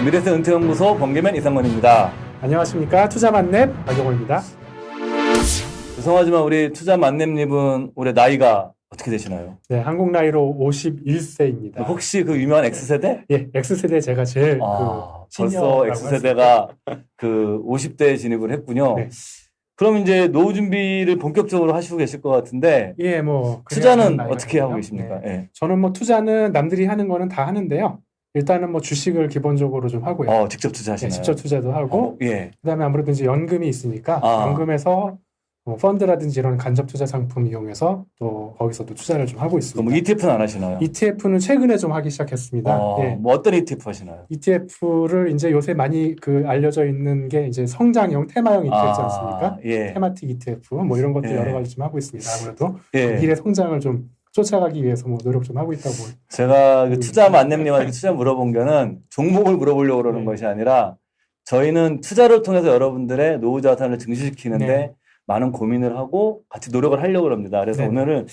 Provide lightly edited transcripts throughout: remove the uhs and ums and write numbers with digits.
미래세 은퇴연구소 번개맨 이상건입니다. 안녕하십니까. 투자 만렙 박용호입니다. 죄송하지만 우리 투자 만렙님은 올해 나이가 어떻게 되시나요? 네, 한국 나이로 51세입니다. 혹시 그 유명한 X세대? 예, X세대 제가 제일 벌써 시니어라고 X세대가 그 50대에 진입을 했군요. 네. 그럼 이제 노후 준비를 본격적으로 하시고 계실 것 같은데 예, 뭐 투자는 나이가 어떻게 하고 있고요. 계십니까? 네. 예. 저는 뭐 투자는 남들이 하는 거는 다 하는데요. 일단은 뭐 주식을 기본적으로 좀 하고요. 직접 투자하시나요? 네, 직접 투자도 하고 예. 그다음에 아무래도 이제 연금이 있으니까 연금에서 뭐 펀드라든지 이런 간접 투자 상품 이용해서 또 거기서 또 투자를 좀 하고 있습니다. 그럼 ETF는 안 하시나요? ETF는 최근에 좀 하기 시작했습니다. 예. 뭐 어떤 ETF 하시나요? ETF를 이제 요새 많이 알려져 있는 게 이제 성장형 테마형 ETF지 않습니까? 예. 테마틱 ETF 뭐 이런 것들 예. 여러 가지 좀 하고 있습니다. 아무래도 예. 미래 성장을 좀 쫓아가기 위해서 뭐 노력 좀 하고 있다고. 제가 그 투자 만렙님한테 투자 물어본 거는 종목을 물어보려고 그러는 것이 아니라 저희는 투자를 통해서 여러분들의 노후 자산을 증식시키는데 많은 고민을 하고 같이 노력을 하려고 합니다. 그래서 오늘은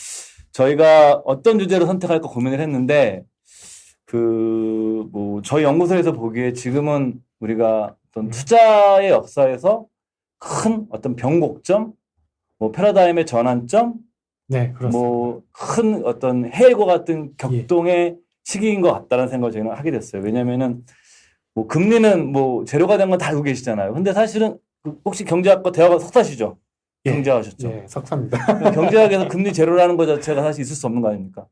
저희가 어떤 주제로 선택할까 고민을 했는데 뭐 저희 연구소에서 보기에 지금은 우리가 어떤 투자의 역사에서 큰 어떤 변곡점, 뭐 패러다임의 전환점, 네, 그렇습니다. 뭐 큰 어떤 해외과 같은 격동의 시기인 것 같다는 생각을 저희는 하게 됐어요. 왜냐면은 뭐 금리는 뭐 제로가 된 건 다 알고 계시잖아요. 근데 사실은 혹시 경제학과 대학원 석사시죠? 경제하셨죠? 예, 석사입니다. 경제학에서 금리 제로라는 것 자체가 사실 있을 수 없는 거 아닙니까?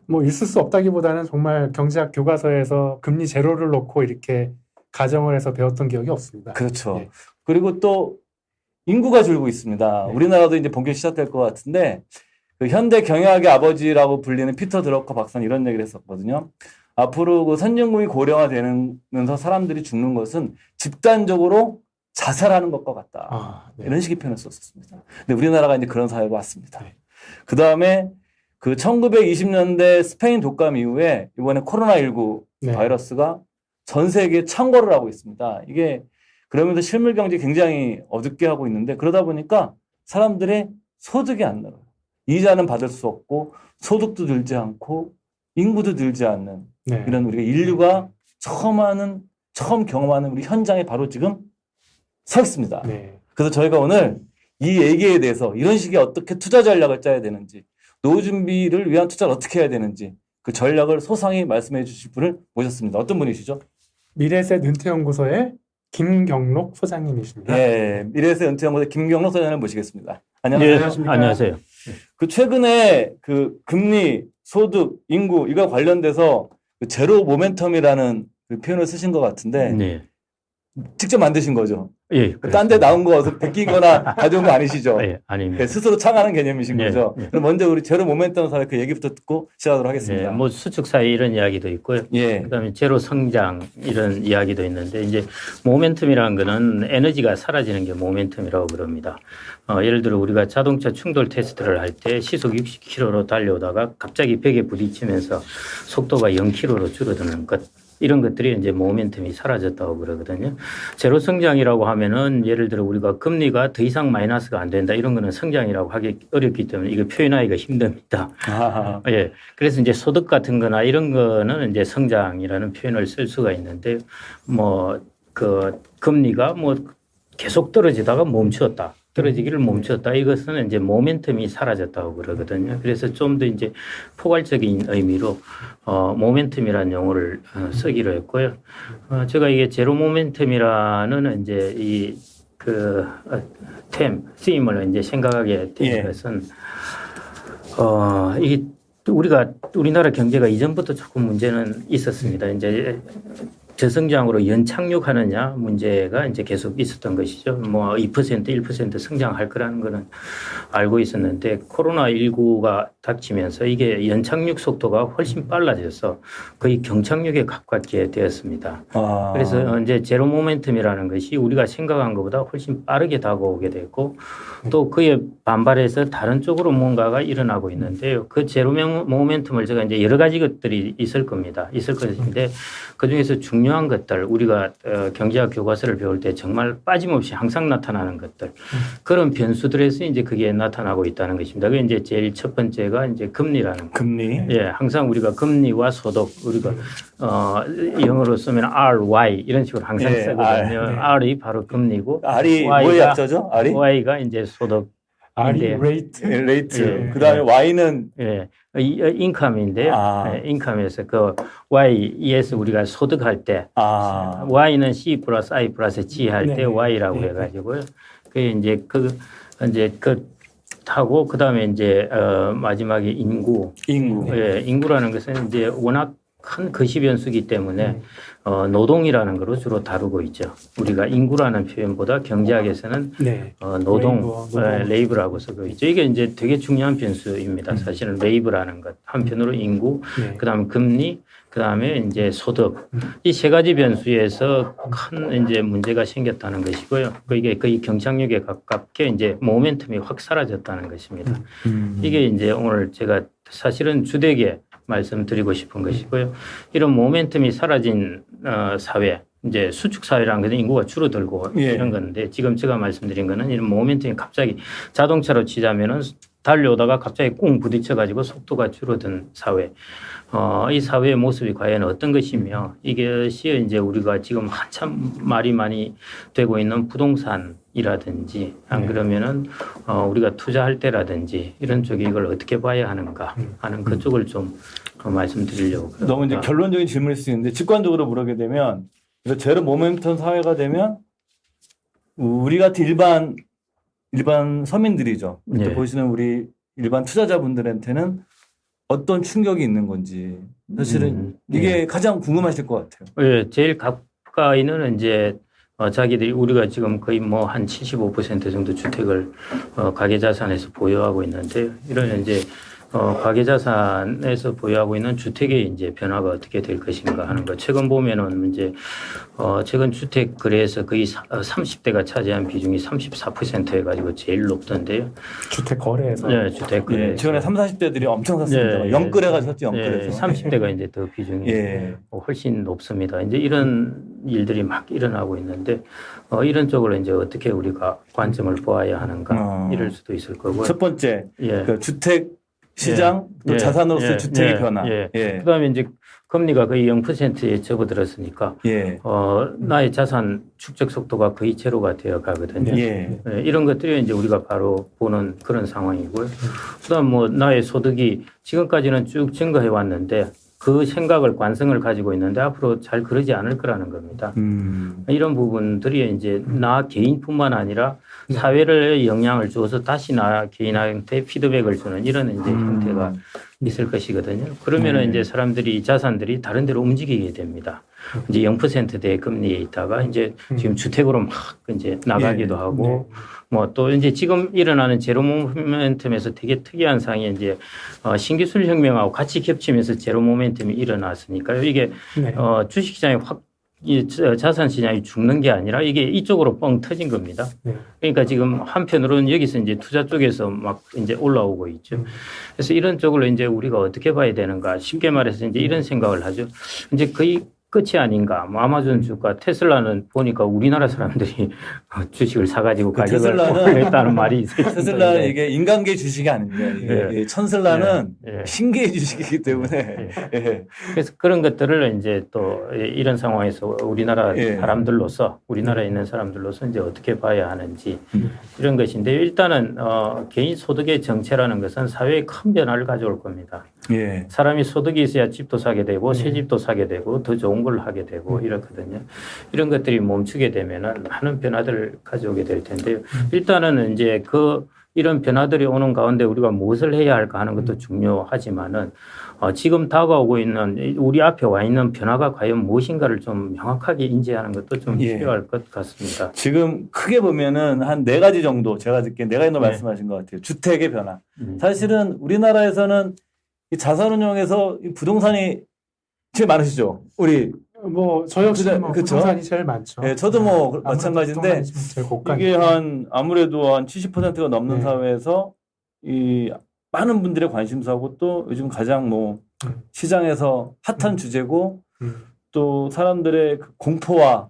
뭐 있을 수 없다기보다는 정말 경제학 교과서에서 금리 제로를 놓고 이렇게 가정을 해서 배웠던 기억이 없습니다. 그렇죠. 예. 그리고 또 인구가 줄고 있습니다. 우리나라도 이제 본격 시작될 것 같은데 그 현대 경영학의 아버지라고 불리는 피터 드러커 박사는 이런 얘기를 했었거든요. 앞으로 그 선진국이 고령화되면서 사람들이 죽는 것은 집단적으로 자살하는 것과 같다. 이런 식의 표현을 썼었습니다. 근데 우리나라가 이제 그런 사회가 왔습니다. 그 다음에 그 1920년대 스페인 독감 이후에 이번에 코로나19 바이러스가 전 세계에 창궐을 하고 있습니다. 이게 그러면서 실물 경제 굉장히 어둡게 하고 있는데 그러다 보니까 사람들의 소득이 안 늘어요. 이자는 받을 수 없고 소득도 늘지 않고 인구도 늘지 않는 이런 우리가 인류가 처음 경험하는 우리 현장에 바로 지금 서 있습니다. 그래서 저희가 오늘 이 얘기에 대해서 이런 식의 어떻게 투자 전략을 짜야 되는지 노후 준비를 위한 투자를 어떻게 해야 되는지 그 전략을 소상히 말씀해 주실 분을 모셨습니다. 어떤 분이시죠? 미래세 은퇴연구소의 김경록 소장님이십니다. 네, 미래세 은퇴연구소 김경록 소장님을 모시겠습니다. 안녕하세요. 네, 안녕하세요. 그 최근에 그 금리, 소득, 인구 이거 관련돼서 그 제로 모멘텀이라는 그 표현을 쓰신 것 같은데 직접 만드신 거죠? 예. 딴 데 나온 거 어서 베끼거나 가져온 거 아니시죠? 예, 아닙니다. 스스로 창하는 개념이신 거죠? 그럼 먼저 우리 제로 모멘텀 사례 그 얘기부터 듣고 시작하도록 하겠습니다. 뭐 수축 사이 이런 이야기도 있고요. 그다음에 제로 성장 이런 이야기도 있는데 이제 모멘텀이라는 거는 에너지가 사라지는 게 모멘텀이라고 그럽니다. 예를 들어 우리가 자동차 충돌 테스트를 할 때 시속 60km로 달려오다가 갑자기 벽에 부딪히면서 속도가 0km로 줄어드는 것. 이런 것들이 이제 모멘텀이 사라졌다고 그러거든요. 제로 성장이라고 하면은 예를 들어 우리가 금리가 더 이상 마이너스가 안 된다 이런 거는 성장이라고 하기 어렵기 때문에 이거 표현하기가 힘듭니다. 예. 그래서 이제 소득 같은 거나 이런 거는 이제 성장이라는 표현을 쓸 수가 있는데 뭐 그 금리가 뭐 계속 떨어지다가 멈추었다. 떨어지기를 멈췄다. 이것은 이제 모멘텀이 사라졌다고 그러거든요. 그래서 좀 더 이제 포괄적인 의미로 모멘텀이라는 용어를 쓰기로 했고요. 제가 이게 제로 모멘텀이라는 이제 쓰임을 이제 생각하게 된 것은 이게 우리나라 경제가 이전부터 조금 문제는 있었습니다. 이제 저성장으로 연착륙하느냐 문제가 이제 계속 있었던 것이죠. 뭐 2%, 1% 성장할 거라는 거는 알고 있었는데 코로나19가 닥치면서 이게 연착륙 속도가 훨씬 빨라져서 거의 경착륙에 가깝게 되었습니다. 그래서 이제 제로 모멘텀이라는 것이 우리가 생각한 것보다 훨씬 빠르게 다가오게 됐고 또 그에 반발해서 다른 쪽으로 뭔가가 일어나고 있는데요. 그 제로 모멘텀을 제가 이제 여러 가지 것들이 있을 겁니다. 있을 것인데 그 중에서 중요한 것들 우리가 경제학 교과서를 배울 때 정말 빠짐없이 항상 나타나는 것들 그런 변수들에서 이제 그게 나타나고 있다는 것입니다. 그게 이제 제일 첫 번째가 번째가 이제 금리라는 거. 금리. 예, 항상 우리가 금리와 소득, 우리가, 영어로 쓰면 RY 이런 식으로 항상 예, 쓰거든요. 네. R이 바로 금리고, R이 Y가- 뭐의 약자죠? R이? Y가 이제 소득. R이 네. 레이트. 레이트. 예. 그다음에 Y는 예, 인컴인데요. 아. 예, 인컴에서 그 Y에서 우리가 소득할 때, Y는 C 플러스 I 플러스 G 할 때 네. Y라고 네. 해가지고요. 그 이제 그 하고 그다음에 이제 마지막에 인구. 인구. 예, 인구라는 것은 이제 워낙 큰 거시 변수기 때문에 노동이라는 거로 주로 다루고 있죠. 우리가 인구라는 표현보다 경제학에서는 네. 노동, 레이버. 레이브라고 쓰고 있죠. 이게 이제 되게 중요한 변수입니다. 사실은 레이브라는 것. 한편으로 인구, 네. 그다음 금리, 그다음에 이제 소득. 이 세 가지 변수에서 큰 이제 문제가 생겼다는 것이고요. 이게 거의 경착륙에 가깝게 이제 모멘텀이 확 사라졌다는 것입니다. 이게 이제 오늘 제가 사실은 주되게 말씀드리고 싶은 것이고요. 이런 모멘텀이 사라진 사회, 이제 수축 사회라는 것은 인구가 줄어들고 예. 이런 건데 지금 제가 말씀드린 거는 이런 모멘텀이 갑자기 자동차로 치자면은 달려오다가 갑자기 꽁 부딪혀가지고 속도가 줄어든 사회. 이 사회의 모습이 과연 어떤 것이며 이것이 이제 우리가 지금 한참 말이 많이 되고 있는 부동산이라든지 안 그러면은 우리가 투자할 때라든지 이런 쪽에 이걸 어떻게 봐야 하는가 하는 그쪽을 좀 말씀드리려고. 너무 이제 결론적인 질문일 수 있는데 직관적으로 물어게 되면 그래서 제로 모멘텀 사회가 되면 우리 같은 일반 서민들이죠. 네. 보시는 우리 일반 투자자분들한테는 어떤 충격이 있는 건지 사실은 이게 가장 궁금하실 것 같아요. 예, 제일 가까이는 이제 자기들이 우리가 지금 거의 뭐 한 75% 정도 주택을 가계자산에서 보유하고 있는데 이런 이제 가계자산에서 보유하고 있는 주택의 이제 변화가 어떻게 될 것인가 하는 거. 최근 보면은 이제 최근 주택 거래에서 거의 30대가 차지한 비중이 34% 해가지고 제일 높던데요. 주택 거래에서. 네, 주택 거래. 최근에 30, 40대들이 엄청 샀습니다. 네, 영끌해가 샀죠, 영끌해서. 예, 30대가 이제 더 비중이 예. 훨씬 높습니다. 이제 이런 일들이 막 일어나고 있는데 이런 쪽으로 이제 어떻게 우리가 관점을 보아야 하는가 이럴 수도 있을 거고요. 첫 번째 예. 그 주택 시장 또 자산으로서 주택의 변화. 그다음에 이제 금리가 거의 0%에 접어들었으니까 나의 자산 축적 속도가 거의 제로가 되어 가거든요. 이런 것들이 이제 우리가 바로 보는 그런 상황이고요. 그다음 뭐 나의 소득이 지금까지는 쭉 증가해 왔는데 그 생각을 관성을 가지고 있는데 앞으로 잘 그러지 않을 거라는 겁니다. 이런 부분들이 이제 나 개인뿐만 아니라 사회를 영향을 줘서 다시 나 개인한테 피드백을 주는 이런 이제 형태가 있을 것이거든요. 그러면은 이제 사람들이 자산들이 다른 데로 움직이게 됩니다. 이제 0%대 금리에 있다가 이제 지금 주택으로 막 이제 나가기도 하고 뭐 또 이제 지금 일어나는 제로 모멘텀에서 되게 특이한 상황이 이제 신기술 혁명하고 같이 겹치면서 제로 모멘텀이 일어났으니까요. 이게 주식시장이 확 이 자산 시장이 죽는 게 아니라 이게 이쪽으로 뻥 터진 겁니다. 그러니까 지금 한편으로는 여기서 이제 투자 쪽에서 막 이제 올라오고 있죠. 그래서 이런 쪽으로 이제 우리가 어떻게 봐야 되는가 쉽게 말해서 이제 이런 생각을 하죠. 이제 거의 끝이 아닌가. 뭐 아마존 주가 테슬라는 보니까 우리나라 사람들이 주식을 사가지고 가격을 올렸다는 말이 있어요. 테슬라는 이게 인간계 주식이 아닙니다. 이게 천슬라는 신계의 주식이기 때문에. 그래서 그런 것들을 이제 또 이런 상황에서 우리나라 사람들로서 우리나라에 있는 사람들로서 이제 어떻게 봐야 하는지 이런 것인데 일단은 개인 소득의 정체라는 것은 사회에 큰 변화를 가져올 겁니다. 사람이 소득이 있어야 집도 사게 되고 새 집도 사게 되고 더 좋은 걸 하게 되고 이렇거든요. 이런 것들이 멈추게 되면은 많은 변화들을 가져오게 될 텐데요. 일단은 이제 이런 변화들이 오는 가운데 우리가 무엇을 해야 할까 하는 것도 중요하지만은 지금 다가오고 있는 우리 앞에 와 있는 변화가 과연 무엇인가를 좀 명확하게 인지하는 것도 좀 필요할 것 같습니다. 지금 크게 보면은 한 4가지 정도 제가 듣기엔 4가지 정도 말씀하신 것 같아요. 주택의 변화. 사실은 우리나라에서는 이 자산운용에서 이 부동산이 제일 많으시죠. 우리 뭐 저 역시 뭐 부동산이 제일 많죠. 저도 뭐 마찬가지인데 이게 아무래도 한 70%가 넘는 사회에서 이 많은 분들의 관심사고 또 요즘 가장 뭐 시장에서 핫한 주제고 또 사람들의 그 공포와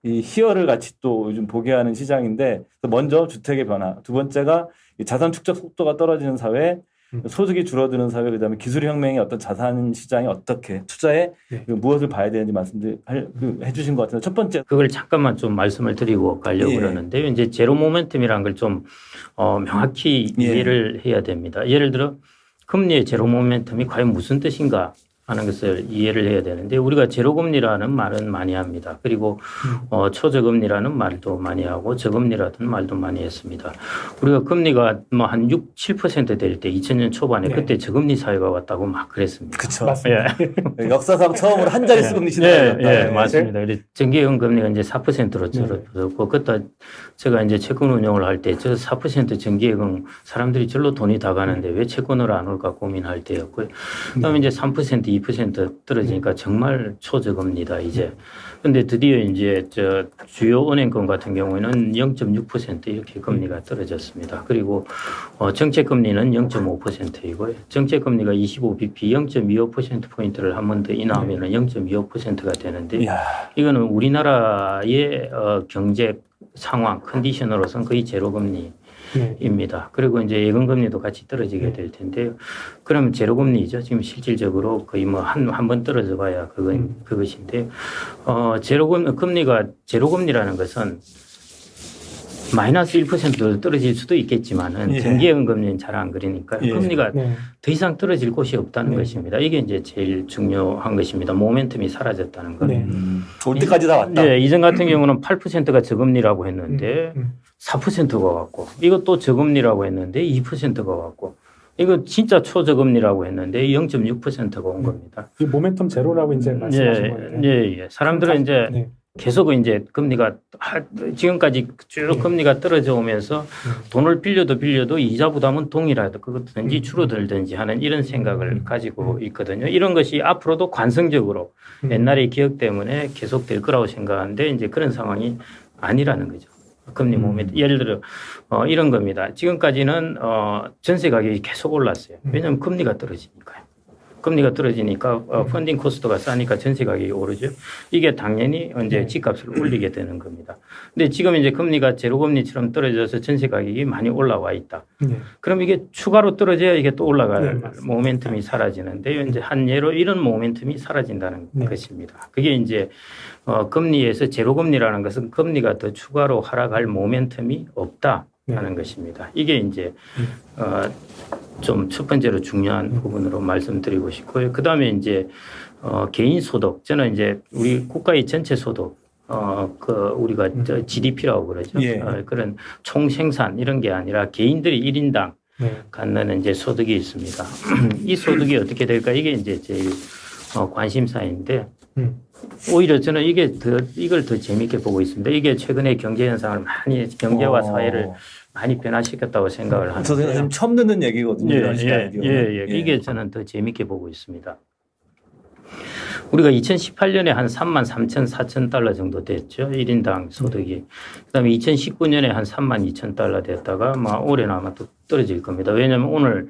이 희열을 같이 또 요즘 보게 하는 시장인데 먼저 주택의 변화, 두 번째가 이 자산 축적 속도가 떨어지는 사회, 소득이 줄어드는 사회, 그다음에 기술혁명의 어떤 자산 시장이 어떻게 투자에 네. 무엇을 봐야 되는지 해주신 것 같은데 첫 번째 그걸 잠깐만 좀 말씀을 드리고 가려고 예. 그러는데요. 이제 제로 모멘텀이라는 걸 좀 명확히 예. 이해를 해야 됩니다. 예를 들어 금리의 제로 모멘텀이 과연 무슨 뜻인가 하는 것을 이해를 해야 되는데 우리가 제로금리라는 말은 많이 합니다. 그리고 초저금리라는 말도 많이 하고 저금리라는 말도 많이 했습니다. 우리가 금리가 뭐 한 6, 7% 될 때 2000년 초반에 네. 그때 저금리 사회가 왔다고 막 그랬습니다. 그렇죠. 맞습니다. 역사상 처음으로 한 자릿수 금리 시대였다. 예, 맞습니다. 정기예금 금리가 이제 4%로 줄어들었고, 그때 제가 이제 채권 운용을 할 때 저 4% 정기예금 사람들이 절로 돈이 다 가는데 왜 채권으로 안 올까 고민할 때였고요. 그다음에 이제 3% 2% 떨어지니까 정말 초저금리다 이제. 근데 드디어 이제 저 주요 은행권 같은 경우에는 0.6% 이렇게 금리가 떨어졌습니다. 그리고 정책 금리는 0.5%이고요. 정책 금리가 25bp 0.25% 포인트를 한 번 더 인하하면은 0.25%가 되는데 이야. 이거는 우리나라의 경제 상황 컨디션으로서는 거의 제로 금리. 네. 입니다. 그리고 이제 예금금리도 같이 떨어지게 될 텐데요. 그러면 제로금리죠. 지금 실질적으로 거의 뭐 한 번 떨어져 봐야 그것인데요. 금리가 제로금리라는 것은 마이너스 1%도 떨어질 수도 있겠지만은 예. 정기예금 금리는 잘 안 그러니까 예. 금리가 네. 더 이상 떨어질 곳이 없다는 네. 것입니다. 이게 이제 제일 중요한 것입니다. 모멘텀이 사라졌다는 것. 네. 올 때까지 다 왔다. 네, 이전 같은 경우는 8%가 저금리라고 했는데 4%가 왔고 이것도 저금리라고 했는데 2%가 왔고 이거 진짜 초저금리라고 했는데 0.6%가 온 겁니다. 이 모멘텀 제로라고 이제 말씀하신 거예요. 예. 사람들은 이제 네. 계속 이제 금리가 지금까지 쭉 금리가 떨어져 오면서 돈을 빌려도 이자 부담은 동일하다. 그것든지 줄어들든지 하는 이런 생각을 가지고 있거든요. 이런 것이 앞으로도 관성적으로 옛날의 기억 때문에 계속 될 거라고 생각하는데 이제 그런 상황이 아니라는 거죠. 금리 모멘텀. 예를 들어 이런 겁니다. 지금까지는 전세 가격이 계속 올랐어요. 왜냐하면 금리가 떨어지니까요. 금리가 떨어지니까 펀딩 코스트가 싸니까 전세 가격이 오르죠. 이게 당연히 이제 집값을 올리게 되는 겁니다. 근데 지금 이제 금리가 제로금리처럼 떨어져서 전세 가격이 많이 올라와 있다. 네. 그럼 이게 추가로 떨어져야 이게 또 올라갈 네, 모멘텀이 사라지는데요. 이제 한 예로 이런 모멘텀이 사라진다는 것입니다. 그게 이제 금리에서 제로금리라는 것은 금리가 더 추가로 하락할 모멘텀이 없다라는 것입니다. 이게 이제 좀 첫 번째로 중요한 부분으로 말씀드리고 싶고요. 그 다음에 이제 개인 소득, 저는 이제 우리 국가의 전체 소득, 우리가 GDP라고 그러죠. 예. 그런 총 생산 이런 게 아니라 개인들이 1인당 갖는 이제 소득이 있습니다. 이 소득이 어떻게 될까? 이게 이제 제일 관심사인데 오히려 저는 이걸 더 재미있게 보고 있습니다. 이게 최근에 경제 현상을 많이 경제와 사회를 많이 변화시켰다고 생각을 하는데. 저 선생님 처음 듣는 얘기거든요. 예. 이게 저는 더 재미있게 보고 있습니다. 우리가 2018년에 한 3만 3천, 4천 달러 정도 됐죠. 1인당 소득이. 그다음에 2019년에 한 3만 2천 달러 됐다가 올해는 아마 또 떨어질 겁니다. 왜냐하면 오늘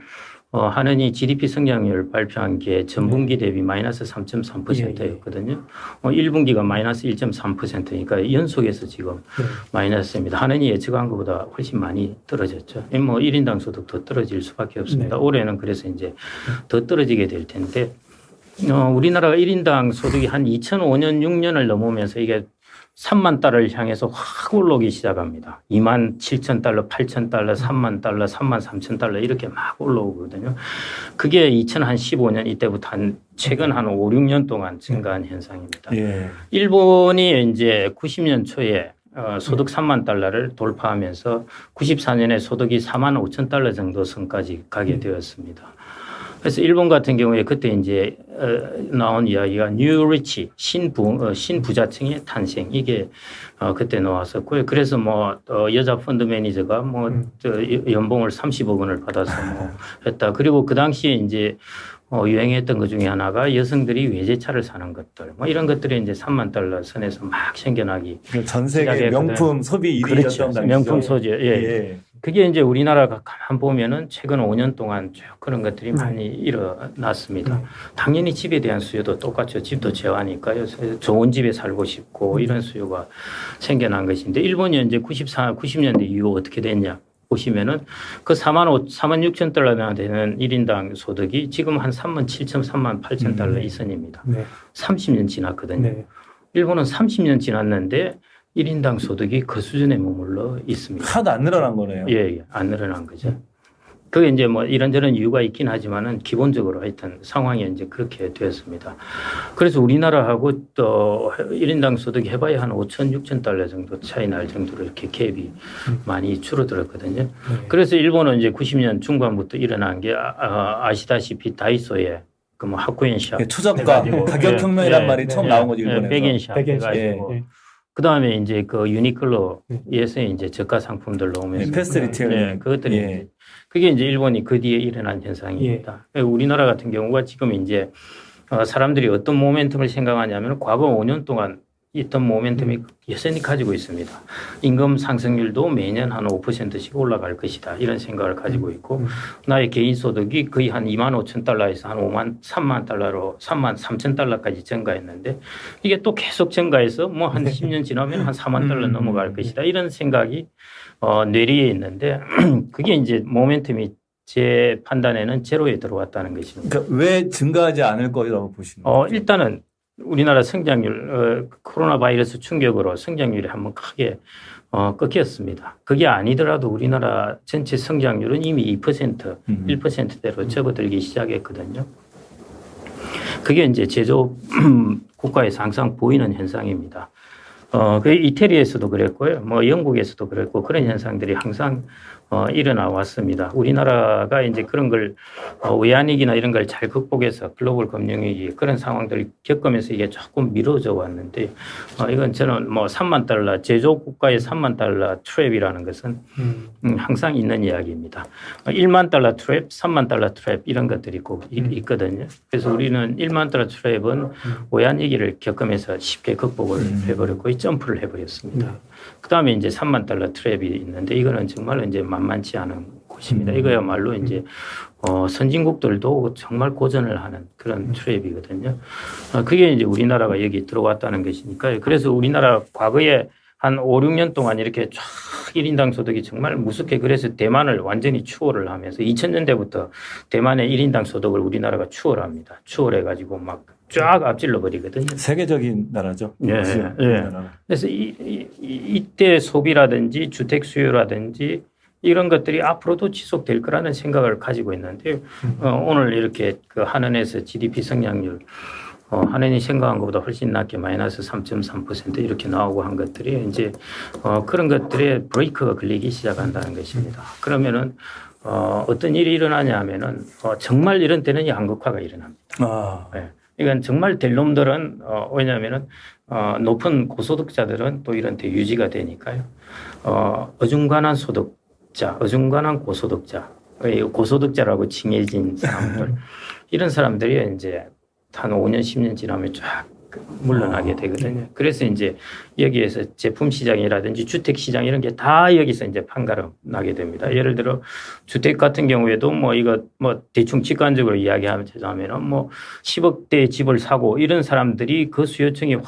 한은이 GDP 성장률 발표한 게 전분기 대비 마이너스 3.3%였거든요. 1분기가 마이너스 1.3%니까 연속해서 지금 마이너스입니다. 한은이 예측한 것보다 훨씬 많이 떨어졌죠. 1인당 소득 더 떨어질 수밖에 없습니다. 올해는 그래서 이제 더 떨어지게 될 텐데 우리나라가 1인당 소득이 한 2005년, 6년을 넘으면서 이게 3만 달러를 향해서 확 올라오기 시작합니다. 2만 7천 달러, 8천 달러, 3만 달러, 3만 3천 달러 이렇게 막 올라오거든요. 그게 2015년 이때부터 최근 한 5, 6년 동안 증가한 현상입니다. 예. 일본이 이제 90년 초에 소득 3만 달러를 돌파하면서 94년에 소득이 4만 5천 달러 정도 선까지 가게 되었습니다. 그래서 일본 같은 경우에 그때 이제 나온 이야기가 뉴 리치 신부자층의 탄생 이게 그때 나왔었고요. 그래서 여자 펀드 매니저가 연봉을 30억 원을 받아서 했다. 그리고 그 당시에 이제 유행했던 것 중에 하나가 여성들이 외제차를 사는 것들 이런 것들이 이제 3만 달러 선에서 막 생겨나기 전 세계 명품 소비 1위였던 그렇죠. 명품 소재. 예. 그게 이제 우리나라가 가만 보면은 최근 5년 동안 쭉 그런 것들이 많이 일어났습니다. 당연히 집에 대한 수요도 똑같죠. 집도 제한하니까요. 좋은 집에 살고 싶고 이런 수요가 생겨난 것인데 일본이 이제 90년대 이후 어떻게 됐냐? 보시면은 그 4만 6천 달러나 되는 1인당 소득이 지금 한 3만 7천, 3만 8천 달러 이선입니다. 네. 30년 지났거든요. 네. 일본은 30년 지났는데 1인당 소득이 그 수준에 머물러 있습니다. 하나도 안 늘어난 거네요. 예, 안 늘어난 거죠. 그게 이제 뭐 이런저런 이유가 있긴 하지만은 기본적으로 하여튼 상황이 이제 그렇게 되었습니다. 그래서 우리나라하고 또 1인당 소득이 해봐야 한 5천, 6천 달러 정도 차이 날 정도로 이렇게 갭이 많이 줄어들었거든요. 그래서 일본은 이제 90년 중반부터 일어난 게 아시다시피 다이소에 그 뭐 하쿠엔샵 초저가 가격혁명이란 말이 처음 나온 거죠, 일본에서. 백엔샵 해가지고 그 다음에 이제 그 유니클로에서 이제 저가 상품들 나오면서 패스트 리테일. 그것들이 이제 그게 이제 일본이 그 뒤에 일어난 현상입니다. 우리나라 같은 경우가 지금 이제 사람들이 어떤 모멘텀을 생각하냐면 과거 5년 동안 있던 모멘텀이 여전히 가지고 있습니다. 임금 상승률도 매년 한 5%씩 올라갈 것이다. 이런 생각을 가지고 있고 나의 개인 소득이 거의 한 2만 5천 달러에서 한 3만 달러로 3만 3천 달러까지 증가했는데 이게 또 계속 증가해서 뭐 한 10년 지나면 한 4만 달러 넘어갈 것이다. 이런 생각이 뇌리에 있는데 그게 이제 모멘텀이 제 판단에는 제로에 들어왔다는 것입니다. 그러니까 왜 증가하지 않을 거라고 보시는 거죠? 일단은 우리나라 성장률 코로나 바이러스 충격으로 성장률이 한번 크게 꺾였습니다. 그게 아니더라도 우리나라 전체 성장률은 이미 2%, 1%대로 접어들기 시작했거든요. 그게 이제 제조업 국가에서 항상 보이는 현상입니다. 그 이태리에서도 그랬고요. 뭐 영국에서도 그랬고 그런 현상들이 항상 일어나 왔습니다. 우리나라가 이제 그런 걸 외환위기나 이런 걸 잘 극복해서 글로벌 금융위기 그런 상황들을 겪으면서 이게 조금 미뤄져 왔는데 이건 저는 뭐 3만 달러 제조업 국가의 3만 달러 트랩이라는 것은 항상 있는 이야기입니다. 1만 달러 트랩, 3만 달러 트랩 이런 것들이 꼭 있거든요. 그래서 우리는 1만 달러 트랩은 외환위기를 겪으면서 쉽게 극복을 해버렸고 점프를 해버렸습니다. 그다음에 이제 3만 달러 트랩이 있는데 이거는 정말 이제 만만치 않은 곳입니다. 이거야말로 이제 선진국들도 정말 고전을 하는 그런 트랩이거든요. 그게 이제 우리나라가 여기 들어왔다는 것이니까요. 그래서 우리나라 과거에 한 5, 6년 동안 이렇게 쫙 1인당 소득이 정말 무섭게 그래서 대만을 완전히 추월을 하면서 2000년대부터 대만의 1인당 소득을 우리나라가 추월합니다. 추월해가지고 막 쫙 앞질러 버리거든요. 세계적인 나라죠. 예. 그래서 이때 소비라든지 주택 수요라든지 이런 것들이 앞으로도 지속될 거라는 생각을 가지고 있는데요. 오늘 이렇게 그 한은에서 GDP 성장률 한은이 생각한 것보다 훨씬 낮게 마이너스 3.3% 이렇게 나오고 한 것들이 이제 그런 것들에 브레이크가 걸리기 시작한다는 것입니다. 그러면은 어떤 일이 일어나냐 하면은 정말 이런 때는 양극화가 일어납니다. 네. 이건 정말 될 놈들은 왜냐하면은 높은 고소득자들은 또 이런 데 유지가 되니까요. 어중간한 소득자, 어중간한 고소득자, 고소득자라고 칭해진 사람들 이런 사람들이 이제 한 5년, 10년 지나면 쫙 물러나게 되거든요. 그래서 이제 여기에서 제품 시장이라든지 주택 시장 이런 게 다 여기서 이제 판가름 나게 됩니다. 예를 들어 주택 같은 경우에도 뭐 이거 뭐 대충 직관적으로 이야기하자면은 뭐 10억대 집을 사고 이런 사람들이 그 수요층이 확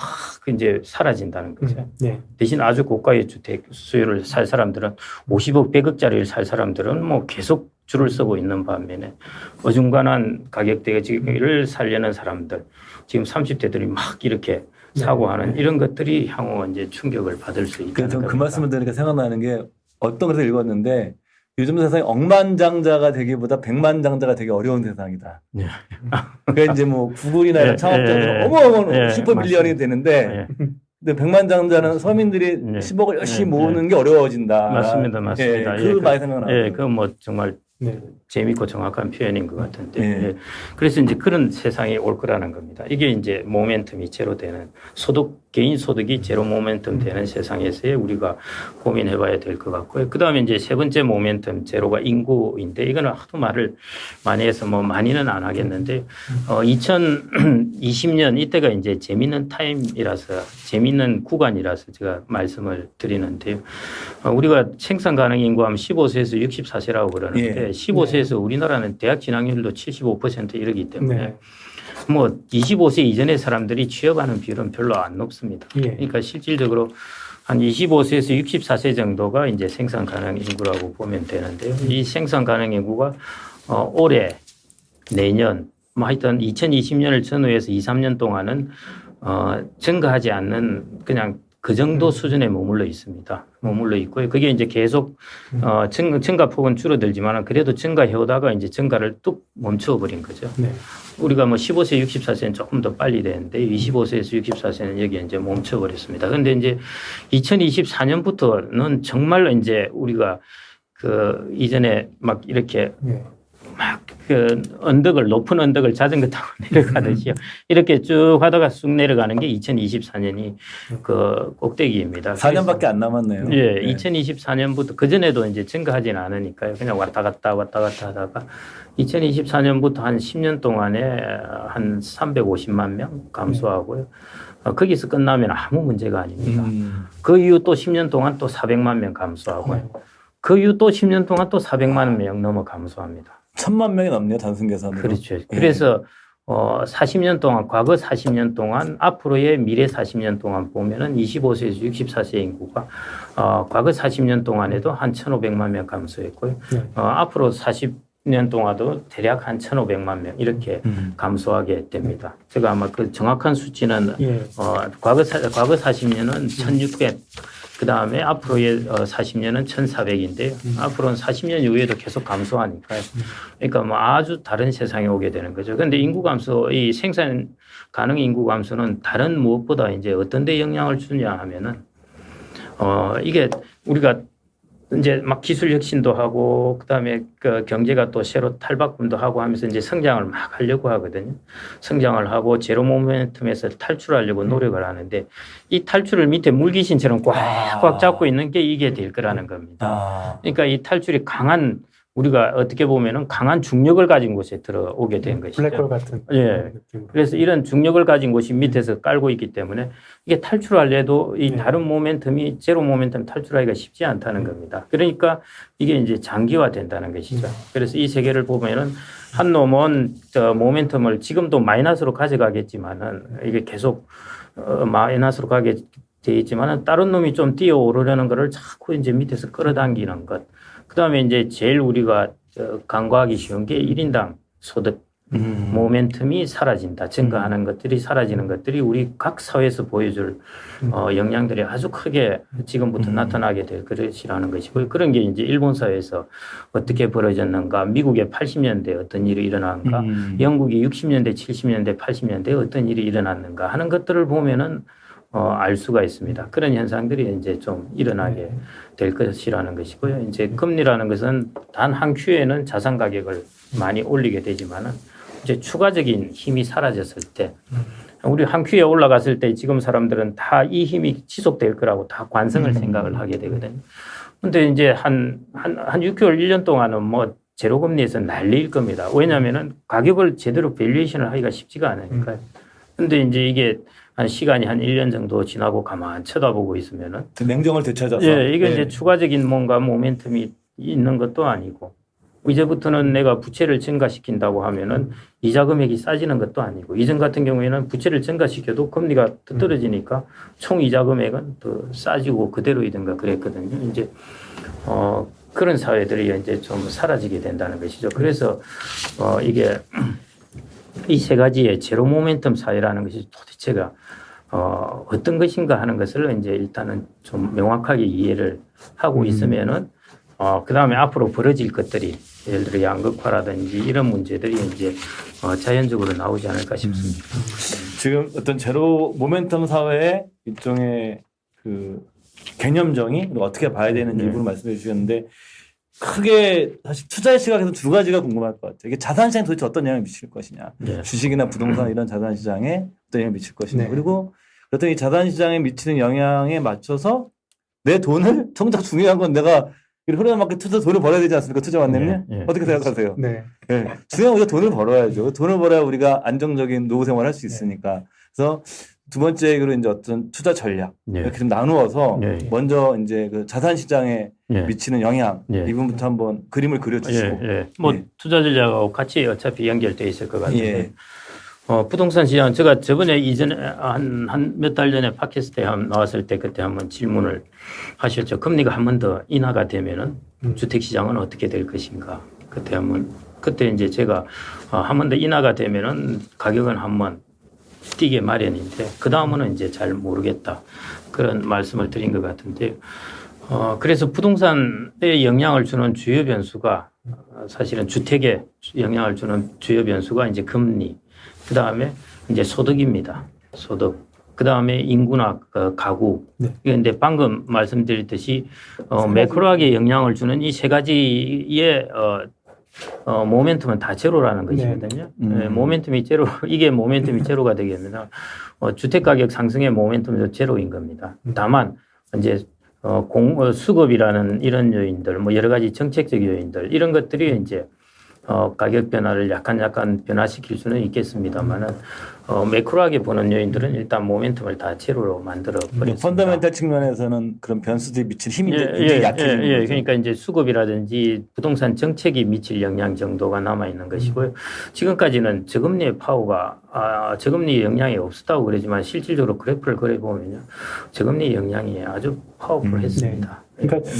이제 사라진다는 거죠. 대신 아주 고가의 주택 수요를 살 사람들은 50억, 100억짜리를 살 사람들은 뭐 계속 줄을 서고 있는 반면에 어중간한 가격대를 살려는 사람들 지금 30대들이 막 이렇게 사고 하는 이런 것들이 향후 이제 충격을 받을 수 있다는 겁니다. 그 말씀을 들으니까 생각나는 게 어떤 것을 읽었는데 요즘 세상에 억만장자가 되기보다 백만장자가 되기 어려운 세상이다. 그러니까 이제 뭐 구글이나 이런 창업자들은 어머 슈퍼 밀리언이 되는데 근데 백만장자는 서민들이 10억을 열심히 모으는 게 어려워진다. 맞습니다. 그 많이 생각나요. 그 뭐 정말 재미있고 정확한 표현인 것 같은데 그래서 이제 그런 세상이 올 거라는 겁니다. 이게 이제 모멘텀이 제로 되는 개인 소득이 제로 모멘텀 되는 세상에서의 우리가 고민해봐야 될 것 같고요. 그 다음에 이제 세 번째 모멘텀 제로가 인구인데 이거는 하도 말을 많이 해서 뭐 많이는 안 하겠는데 2020년 이때가 이제 재밌는 타임이라서 재밌는 구간이라서 제가 말씀을 드리는데요. 우리가 생산 가능 인구하면 15세에서 64세라고 그러는데 15세에서 우리나라는 대학 진학률도 75% 이르기 때문에 뭐 25세 이전의 사람들이 취업하는 비율은 별로 안 높습니다. 그러니까 실질적으로 한 25세에서 64세 정도가 이제 생산 가능 인구라고 보면 되는데요. 이 생산 가능 인구가 올해, 내년, 뭐 하여튼 2020년을 전후해서 2, 3년 동안은 증가하지 않는 그냥 그 정도 수준에 머물러 있습니다. 머물러 있고요. 그게 이제 계속 증가폭은 줄어들지만 그래도 증가해 오다가 이제 증가를 뚝 멈춰버린 거죠. 네. 우리가 뭐 15세, 64세는 조금 더 빨리 되는데 25세에서 64세는 여기 이제 멈춰버렸습니다. 그런데 이제 2024년부터는 정말로 이제 우리가 그 이전에 막 이렇게 네. 막 그 높은 언덕을 자전거 타고 내려가듯이요. 이렇게 쭉 하다가 쑥 내려가는 게 2024년이 그 꼭대기입니다. 4년밖에 안 남았네요. 예, 네. 2024년부터 그전에도 이제 증가하지는 않으니까요. 그냥 왔다 갔다 하다가 2024년부터 한 10년 동안에 한 350만 명 감소하고요. 거기서 끝나면 아무 문제가 아닙니다. 그 이후 또 10년 동안 또 400만 명 감소하고요. 그 이후 또 10년 동안 또 400만 명 넘어 감소합니다. 1000만 명이 넘네요, 단순 계산으로. 그렇죠. 그래서 40년 동안, 과거 40년 동안, 앞으로의 미래 40년 동안 보면은 25세에서 64세 인구가 과거 40년 동안에도 한 1,500만 명 감소했고요. 네. 앞으로 앞으로 40년 동안도 대략 한 1,500만 명 이렇게 감소하게 됩니다. 제가 아마 그 정확한 수치는 예. 과거 40년은 1,600. 그 다음에 앞으로의 40년은 1,400인데요. 앞으로는 40년 이후에도 계속 감소하니까요. 그러니까 뭐 아주 다른 세상에 오게 되는 거죠. 그런데 인구 감소, 이 생산 가능 인구 감소는 다른 무엇보다 이제 어떤 데 영향을 주냐 하면은 이게 우리가 이제 막 기술 혁신도 하고 그다음에 그 경제가 또 새로 탈바꿈도 하고 하면서 이제 성장을 막 하려고 하거든요. 성장을 하고 제로 모멘텀에서 탈출하려고 노력을 하는데 이 탈출을 밑에 물귀신처럼 꽉꽉 잡고 있는 게 이게 될 거라는 겁니다. 그러니까 이 탈출이 강한 우리가 어떻게 보면은 강한 중력을 가진 곳에 들어오게 된 것이죠. 블랙홀 같은. 예. 느낌으로. 그래서 이런 중력을 가진 곳이 밑에서 깔고 있기 때문에 이게 탈출하려도 이 다른 모멘텀이 제로 모멘텀 탈출하기가 쉽지 않다는 겁니다. 그러니까 이게 이제 장기화 된다는 것이죠. 그래서 이 세계를 보면은 한 놈은 모멘텀을 지금도 마이너스로 가져가겠지만은 이게 계속 마이너스로 가게 돼 있지만은 다른 놈이 좀 뛰어오르려는 거를 자꾸 이제 밑에서 끌어당기는 것. 그다음에 이제 제일 우리가 간과하기 쉬운 게 1인당 소득 모멘텀이 사라진다. 증가하는 것들이 사라지는 것들이 우리 각 사회에서 보여줄 영향들이 아주 크게 지금부터 나타나게 될 것이라는 것이고요. 그런 게 이제 일본 사회에서 어떻게 벌어졌는가, 미국의 80년대 어떤 일이 일어난가, 영국이 60년대, 70년대, 80년대에 어떤 일이 일어났는가 하는 것들을 보면은 알 수가 있습니다. 그런 현상들이 이제 좀 일어나게 될 것이라는 것이고요. 이제 금리라는 것은 단 한 큐에는 자산 가격을 많이 올리게 되지만은 이제 추가적인 힘이 사라졌을 때 우리 한 큐에 올라갔을 때 지금 사람들은 다 이 힘이 지속될 거라고 다 관성을 생각을 하게 되거든요. 근데 이제 한 6개월, 1년 동안은 뭐 제로금리에서 난리일 겁니다. 왜냐하면은 가격을 제대로 밸류에이션을 하기가 쉽지가 않으니까요. 근데 이제 이게 한 시간이 한 1년 정도 지나고 가만 쳐다보고 있으면은 냉정을 되찾아서. 예, 이게 이제 추가적인 뭔가 모멘텀이 있는 것도 아니고 이제부터는 내가 부채를 증가시킨다고 하면은 이자 금액이 싸지는 것도 아니고 이전 같은 경우에는 부채를 증가시켜도 금리가 더 떨어지니까 총 이자 금액은 더 싸지고 그대로이든가 그랬거든요. 이제 그런 사회들이 이제 좀 사라지게 된다는 것이죠. 그래서 이게 이 세 가지의 제로 모멘텀 사회라는 것이 도대체가 어떤 것인가 하는 것을 이제 일단은 좀 명확하게 이해를 하고 있으면은 그 다음에 앞으로 벌어질 것들이 예를 들어 양극화라든지 이런 문제들이 이제 자연적으로 나오지 않을까 싶습니다. 지금 어떤 제로 모멘텀 사회의 일종의 그 개념정의 어떻게 봐야 되는지 일부러 말씀해 주셨는데 크게 사실 투자의 시각에서 두 가지가 궁금할 것 같아요. 이게 자산 시장에 도대체 어떤 영향을 미칠 것이냐. 네. 주식이나 주식이나 부동산 이런 자산 시장에 어떤 영향을 미칠 것이냐. 네. 그리고 그렇다면 이 자산 시장에 미치는 영향에 맞춰서 내 돈을 정작 중요한 건 내가 흐름에 맞게 돈을 벌어야 되지 않습니까? 투자관님요? 네, 네. 어떻게 생각하세요? 네. 네. 중요한 건 돈을 벌어야죠. 돈을 벌어야 우리가 안정적인 노후 생활을 할 수 있으니까. 그래서 두 번째로 이제 어떤 투자 전략 네. 이렇게 좀 나누어서 네. 먼저 이제 그 자산 시장에 네. 미치는 영향 네. 이 부분부터 한번 그림을 그려주시고. 예, 예. 뭐 예. 투자 전략하고 같이 어차피 연결돼 있을 것 같은데 예. 부동산 시장 제가 저번에 이전에 한 몇 달 전에 팟캐스트에 나왔을 때 그때 한번 질문을 하셨죠. 금리가 한 번 더 인하가 되면은 주택 시장은 어떻게 될 것인가. 그때 이제 제가 한 번 더 인하가 되면은 가격은 한번 뛰게 마련인데 그 다음은 이제 잘 모르겠다 그런 말씀을 드린 것 같은데 그래서 부동산에 영향을 주는 주요 변수가 사실은 주택에 영향을 주는 주요 변수가 이제 금리, 그 다음에 이제 소득입니다. 소득. 그 다음에 인구나 가구. 네. 그런데 방금 말씀드렸듯이 매크로하게 영향을 주는 이 세 가지의 모멘텀은 다 제로라는 것이거든요. 네, 모멘텀이 제로, 이게 모멘텀이 제로가 되겠면 주택 가격 상승의 모멘텀도 제로인 겁니다. 다만 이제 수급이라는 이런 요인들, 뭐 여러 가지 정책적 요인들 이런 것들이 이제 가격 변화를 약간 변화시킬 수는 있겠습니다만은 매크로하게 보는 요인들은 일단 모멘텀을 다 제로로 만들어 버렸습니다. 펀더멘탈 측면에서는 그런 변수들이 미칠 힘이 굉장히 약해지는 거죠. 그러니까 이제 수급이라든지 부동산 정책이 미칠 영향 정도가 남아 있는 것이고요. 지금까지는 저금리의 파워가 저금리 영향이 없었다고 그러지만 실질적으로 그래프를 그려 보면요, 저금리 영향이 아주 파워풀했습니다. 네. 그러니까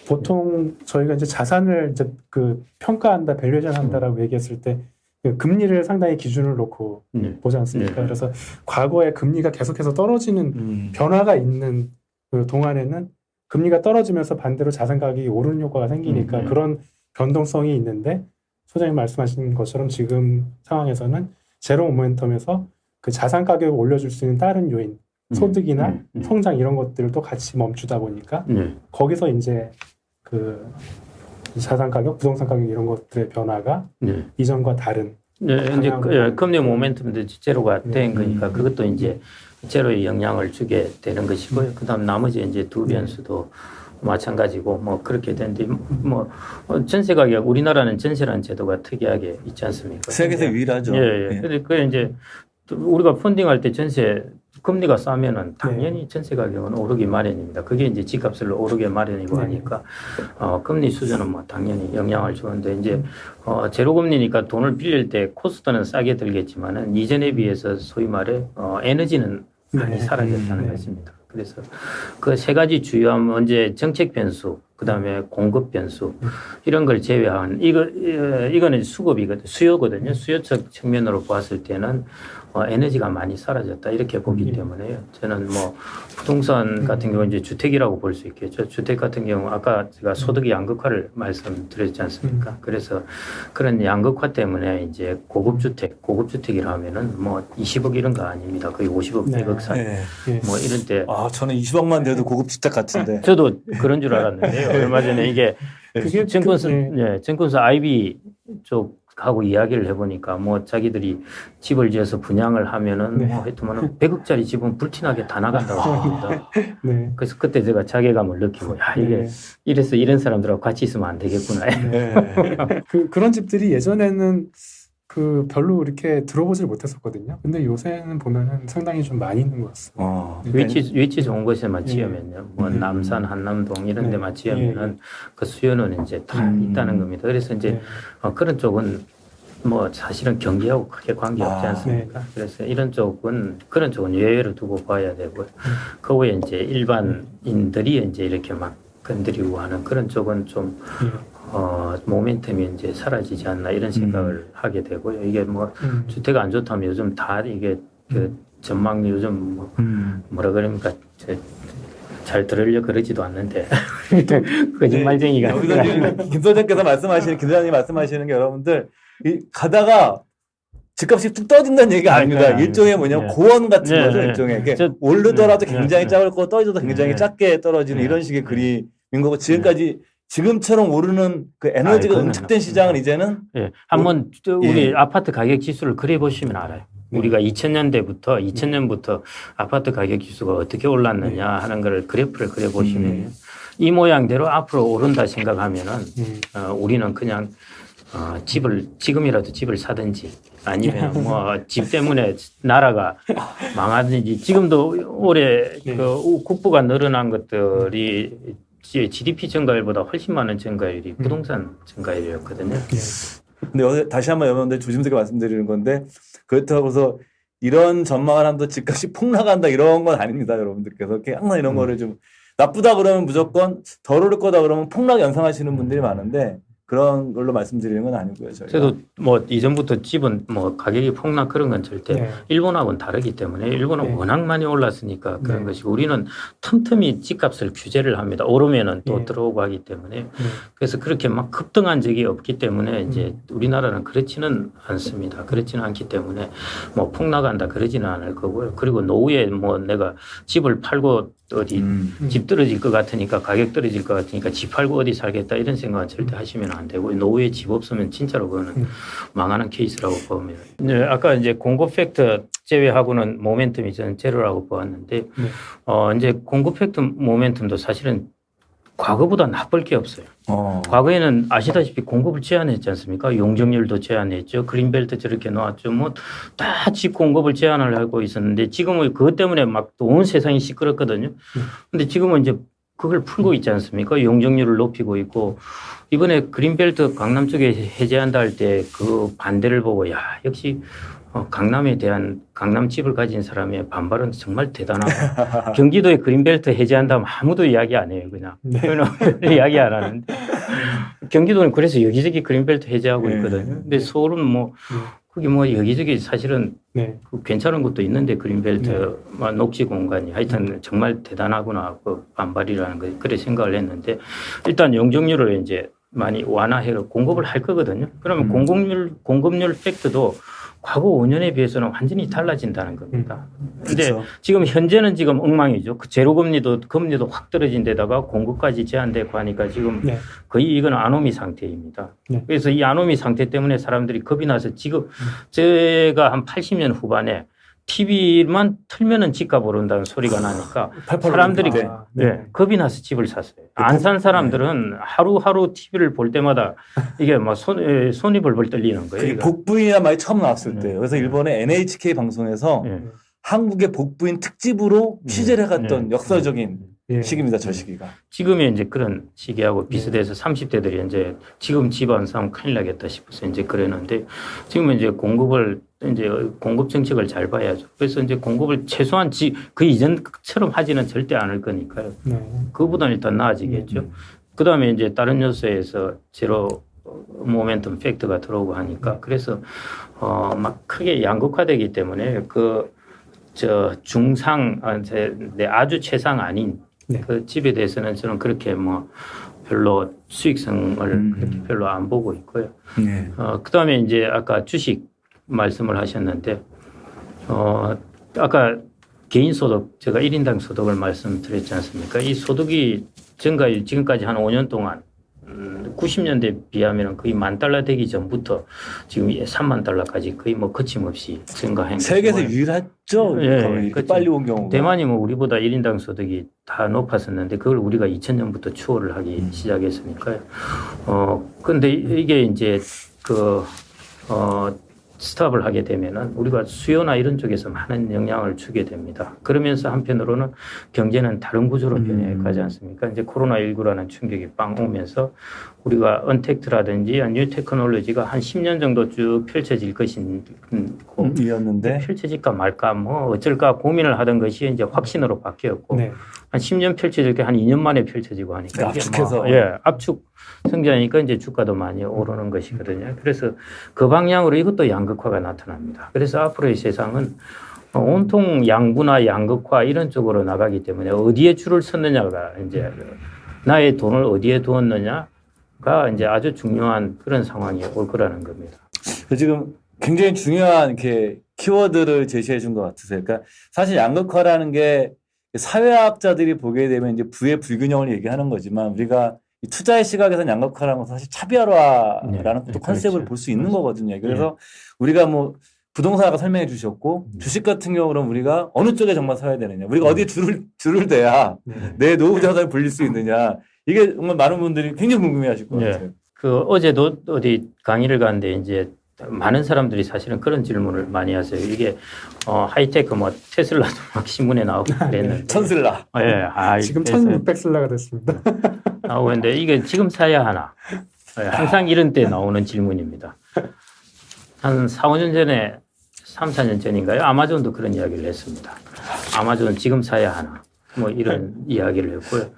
보통 저희가 이제 자산을 이제 그 평가한다, 밸류에이션 한다라고 얘기했을 때 그 금리를 상당히 기준을 놓고 보지 않습니까? 그래서 과거에 금리가 계속해서 떨어지는 변화가 있는 그 동안에는 금리가 떨어지면서 반대로 자산 가격이 오르는 효과가 생기니까 그런 변동성이 있는데 소장님 말씀하신 것처럼 지금 상황에서는 제로 모멘텀에서 그 자산 가격을 올려줄 수 있는 다른 요인, 소득이나 성장 이런 것들도 같이 멈추다 보니까 거기서 이제 그 자산 가격, 부동산 가격 이런 것들의 변화가 이전과 다른. 이제 금리 모멘텀도 제로가 된 거니까 그것도 이제 제로에 영향을 주게 되는 것이고요. 그다음 나머지 이제 두 변수도 마찬가지고 뭐 그렇게 되는데 뭐 전세 가격 우리나라는 전세라는 제도가 특이하게 있지 않습니까? 세계에서 유일하죠. 근데 그 이제 우리가 펀딩할 때 전세 금리가 싸면은 당연히 전세 가격은 오르기 마련입니다. 그게 이제 집값을 오르게 마련이고 하니까 금리 수준은 뭐 당연히 영향을 주는데 이제 제로 금리니까 돈을 빌릴 때 코스트는 싸게 들겠지만은 이전에 비해서 소위 말해 에너지는 많이 사라졌다는 것입니다. 그래서 그 세 가지 주요한 문제 정책 변수, 그다음에 공급 변수 이런 걸 제외한 이거는 수급이거든요. 수요거든요. 수요적 측면으로 봤을 때는 에너지가 많이 사라졌다 이렇게 보기 때문에 저는 뭐 부동산 같은 경우 이제 주택이라고 볼 수 있겠죠. 주택 같은 경우 아까 제가 소득 양극화를 말씀드렸지 않습니까? 그래서 그런 양극화 때문에 이제 고급주택이라 하면은 뭐 20억 이런 거 아닙니다. 거의 50억, 100억 사이 뭐 이런 때. 저는 20억만 돼도 고급주택 같은데. 저도 그런 줄 알았는데요. 얼마 전에 이게 증권사 IB 쪽하고 이야기를 해보니까 뭐 자기들이 집을 지어서 분양을 하면은 뭐 하여튼 100억짜리 집은 불티나게 다 나간다고 합니다. 그래서 그때 제가 자괴감을 느끼고 이게 이래서 이런 사람들하고 같이 있으면 안 되겠구나. 그런 집들이 예전에는 그 별로 이렇게 들어보질 못했었거든요. 근데 요새는 보면은 상당히 좀 많이 있는 것 같습니다. 위치 좋은 곳에만 지으면요. 뭐 남산, 한남동 이런 데만 지으면은 그 수요는 이제 다 있다는 겁니다. 그래서 이제 그런 쪽은 뭐 사실은 경기하고 크게 관계없지 않습니까? 그래서 그런 쪽은 예외로 두고 봐야 되고요. 그 외에 이제 일반인들이 이제 이렇게 막 건드리고 하는 그런 쪽은 좀 모멘텀이 이제 사라지지 않나 이런 생각을 하게 되고요. 이게 뭐 주택 안 좋다면 요즘 다 이게 그 전망 요즘 뭐라 그럽니까? 잘 들으려고 그러지도 않는데 거짓말쟁이가 김 소장님께서 말씀하시는 게 여러분들 가다가 집값이 뚝 떨어진다는 얘기가 아닙니다. 일종의 뭐냐면 고원 같은 거죠. 일종의 오르더라도 굉장히 작을 거고 떨어져도 굉장히 작게 떨어지는 이런 식의 그림인 거고 지금처럼 오르는 그 에너지가 응축된 시장은 이제는 한번 우리 아파트 가격 지수를 그려 보시면 알아요. 우리가 2000년부터 아파트 가격 지수가 어떻게 올랐느냐 하는 걸 그래프를 그려 보시면 이 모양대로 앞으로 오른다 생각하면은 우리는 그냥 지금이라도 집을 사든지 아니면 뭐 집 때문에 나라가 망하든지 지금도 올해 그 국부가 늘어난 것들이 GDP 증가율보다 훨씬 많은 증가율이 부동산 증가율이었거든요. 근데 다시 한번 여러분들 조심스럽게 말씀드리는 건데 그렇다고 해서 이런 전망을 한다 집값이 폭락한다 이런 건 아닙니다. 여러분들께서 항상 이런 거를 좀 나쁘다 그러면 무조건 덜 오를 거다 그러면 폭락 연상하시는 분들이 많은데 그런 걸로 말씀드리는 건 아니고요. 저희가. 그래도 뭐 이전부터 집은 뭐 가격이 폭락 그런 건 절대 네. 일본하고는 다르기 때문에 일본은 네. 워낙 많이 올랐으니까 그런 네. 것이고 우리는 틈틈이 집값을 규제를 합니다. 오르면은 또 네. 들어오고 하기 때문에 그래서 그렇게 막 급등한 적이 없기 때문에 이제 우리나라는 그렇지는 않습니다. 그렇지는 않기 때문에 뭐 폭락한다 그러지는 않을 거고요. 그리고 노후에 뭐 내가 집을 팔고 어디 집 떨어질 것 같으니까 가격 떨어질 것 같으니까 집 팔고 어디 살겠다 이런 생각은 절대 하시면 안 되고 노후에 집 없으면 진짜로 그거는 망하는 케이스라고 보면. 네, 아까 이제 공급 팩터 제외하고는 모멘텀이 저는 제로라고 보았는데 이제 공급 팩터 모멘텀도 사실은 과거보다 나쁠 게 없어요. 과거에는 아시다시피 공급을 제한했지 않습니까? 용적률도 제한했죠. 그린벨트 저렇게 놓았죠. 뭐 다 집 공급을 제한을 하고 있었는데 지금은 그것 때문에 막 온 세상이 시끄럽거든요. 근데 지금은 이제 그걸 풀고 있지 않습니까? 용적률을 높이고 있고 이번에 그린벨트 강남 쪽에 해제한다 할 때 그 반대를 보고 야 역시 강남에 대한 강남 집을 가진 사람의 반발은 정말 대단하다. 경기도에 그린벨트 해제한다면 아무도 이야기 안 해요. 그냥. 이야기 안 하는데. 경기도는 그래서 여기저기 그린벨트 해제하고 있거든요. 근데 서울은 뭐 거기 뭐 여기저기 사실은 그 괜찮은 것도 있는데 그린벨트 녹지 공간이 하여튼 정말 대단하구나 그 반발이라는 거 그래 생각을 했는데 일단 용적률을 이제 많이 완화해서 공급을 할 거거든요. 그러면 공급률 팩트도 과거 5년에 비해서는 완전히 달라진다는 겁니다. 근데 그렇죠. 지금 현재는 지금 엉망이죠. 그 제로 금리도 확 떨어진 데다가 공급까지 제한되고 하니까 지금 거의 이건 아노미 상태입니다. 그래서 이 아노미 상태 때문에 사람들이 겁이 나서 지금 제가 한 80년 후반에 TV만 틀면은 집값 오른다는 소리가 나니까 사람들이 겁이 나서 집을 샀어요. 안 산 사람들은 하루하루 TV를 볼 때마다 이게 막 손이 벌벌 떨리는 거예요. 복부인이란 말이 처음 나왔을 때 그래서 일본의 NHK 방송에서 한국의 복부인 특집으로 취재를 해갔던 역사적인 시기입니다. 저 시기가. 지금이 이제 그런 시기하고 비슷해서 30대들이 이제 지금 집 안 사면 큰일 나겠다 싶어서 이제 그랬는데 지금은 이제 공급 정책을 잘 봐야죠. 그래서 이제 공급을 최소한 그 이전처럼 하지는 절대 않을 거니까요. 그거보다는 일단 나아지겠죠. 그 다음에 이제 다른 요소에서 제로 모멘텀 팩트가 들어오고 하니까 그래서 막 크게 양극화되기 때문에 중상 아주 최상 아닌 그 집에 대해서는 저는 그렇게 뭐 별로 수익성을 그렇게 별로 안 보고 있고요. 그다음에 이제 아까 주식 말씀을 하셨는데 아까 개인소득 제가 1인당 소득을 말씀드렸지 않습니까? 이 소득이 지금까지 한 5년 동안 90년대 비하면 거의 $10,000 되기 전부터 지금 3만 달러까지 거의 뭐 거침없이 증가한 세계에서 유일하죠. 그렇죠. 빨리 온 경우가. 대만이 뭐 우리보다 1인당 소득이 다 높았었는데 그걸 우리가 2000년부터 추월을 하기 시작했으니까요. 근데 이게 이제 스탑을 하게 되면은 우리가 수요나 이런 쪽에서 많은 영향을 주게 됩니다. 그러면서 한편으로는 경제는 다른 구조로 변해가지 않습니까? 이제 코로나19라는 충격이 빵 오면서 우리가 언택트라든지 뉴 테크놀로지가 한 10년 정도 쭉 펼쳐질 것이었는데 펼쳐질까 말까 뭐 어쩔까 고민을 하던 것이 이제 확신으로 바뀌었고 한 10년 펼쳐질 게 한 2년 만에 펼쳐지고 하니까 압축해서 압축 성장이니까 이제 주가도 많이 오르는 것이거든요. 그래서 그 방향으로 이것도 양극화가 나타납니다. 그래서 앞으로의 세상은 온통 양분화, 양극화 이런 쪽으로 나가기 때문에 어디에 줄을 섰느냐가 이제 나의 돈을 어디에 두었느냐가 이제 아주 중요한 그런 상황이 올 거라는 겁니다. 지금 굉장히 중요한 이렇게 키워드를 제시해 준 것 같으세요. 그러니까 사실 양극화라는 게 사회학자들이 보게 되면 이제 부의 불균형을 얘기하는 거지만 우리가 이 투자의 시각에서는 양극화라는 것은 사실 차별화라는 또 컨셉을 볼 수 있는 거거든요. 그래서 우리가 뭐 부동산 아까 설명해 주셨고 주식 같은 경우는 우리가 어느 쪽에 정말 서야 되느냐, 우리가 어디에 줄을 대야 내 노후 자산을 불릴 수 있느냐, 이게 정말 많은 분들이 굉장히 궁금해하실 것 같아요. 어제도 어디 강의를 가는데 이제 많은 사람들이 사실은 그런 질문을 많이 하세요. 이게 하이테크 뭐 테슬라도 막 신문에 나오고 그랬는데 천슬라. 지금 1600슬라가 됐습니다. 나오는데 이게 지금 사야 하나? 항상 이런 때 나오는 질문입니다. 한 4, 5년 전에 3, 4년 전인가요? 아마존도 그런 이야기를 했습니다. 아마존은 지금 사야 하나. 뭐 이런 이야기를 했고요.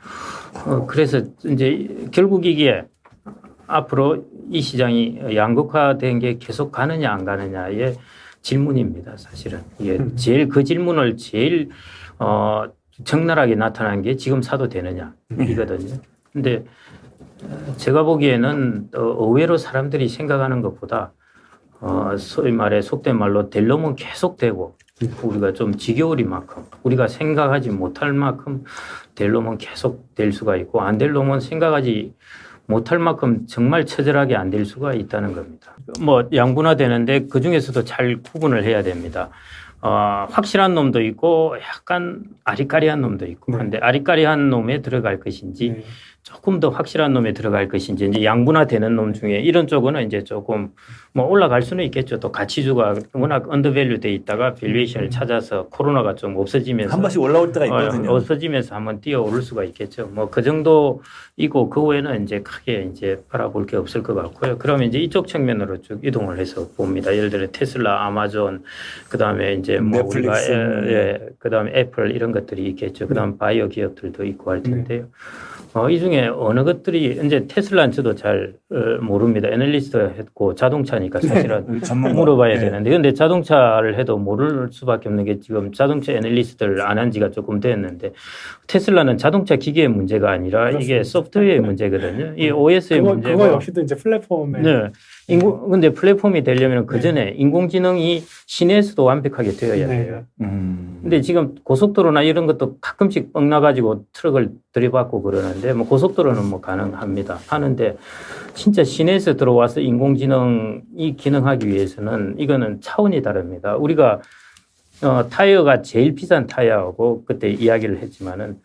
그래서 이제 결국 이게 앞으로 이 시장이 양극화된 게 계속 가느냐 안 가느냐의 질문입니다. 사실은 이게 제일 그 질문을 제일 적나라하게 나타난 게 지금 사도 되느냐 이거든요. 근데 제가 보기에는 의외로 사람들이 생각하는 것보다 소위 말해 속된 말로 될 놈은 계속 되고 우리가 좀 지겨울 만큼 우리가 생각하지 못할 만큼 될 놈은 계속 될 수가 있고 안 될 놈은 생각하지 못할 만큼 정말 처절하게 안 될 수가 있다는 겁니다. 뭐 양분화되는데 그 중에서도 잘 구분을 해야 됩니다. 확실한 놈도 있고 약간 아리까리한 놈도 있고 한데 아리까리한 놈에 들어갈 것인지 조금 더 확실한 놈에 들어갈 것인지 이제 양분화되는 놈 중에 이런 쪽은 이제 조금 뭐 올라갈 수는 있겠죠. 또 가치주가 워낙 언더밸류 돼 있다가 밸류에이션을 찾아서 코로나가 좀 없어지면서 한 번씩 올라올 때가 있거든요. 없어지면서 한번 뛰어오를 수가 있겠죠. 뭐 그 정도이고 그 외에는 이제 크게 이제 바라볼 게 없을 것 같고요. 그러면 이제 이쪽 측면으로 쭉 이동을 해서 봅니다. 예를 들어 테슬라, 아마존, 그다음에 이제 뭐 넷플릭스, 우리가 그다음에 애플 이런 것들이 있겠죠. 그다음 바이오 기업들도 있고 할 텐데요. 이 중에 어느 것들이 이제 테슬라는 저도 잘 모릅니다. 애널리스트가 했고 자동차니까 사실은 물어봐야 되는데 그런데 자동차를 해도 모를 수밖에 없는 게 지금 자동차 애널리스트를 안 한 지가 조금 됐는데 테슬라는 자동차 기계의 문제가 아니라 그렇습니다. 이게 소프트웨어의 문제거든요. 이 OS의 문제가 그거 역시도 이제 플랫폼에 근데 플랫폼이 되려면 그 전에 인공지능이 시내에서도 완벽하게 되어야 돼요. 근데 지금 고속도로나 이런 것도 가끔씩 뻥 나가지고 트럭을 들이받고 그러는데 뭐 고속도로는 뭐 가능합니다. 하는데 진짜 시내에서 들어와서 인공지능이 기능하기 위해서는 이거는 차원이 다릅니다. 우리가 타이어가 제일 비싼 타이어하고 그때 이야기를 했지만은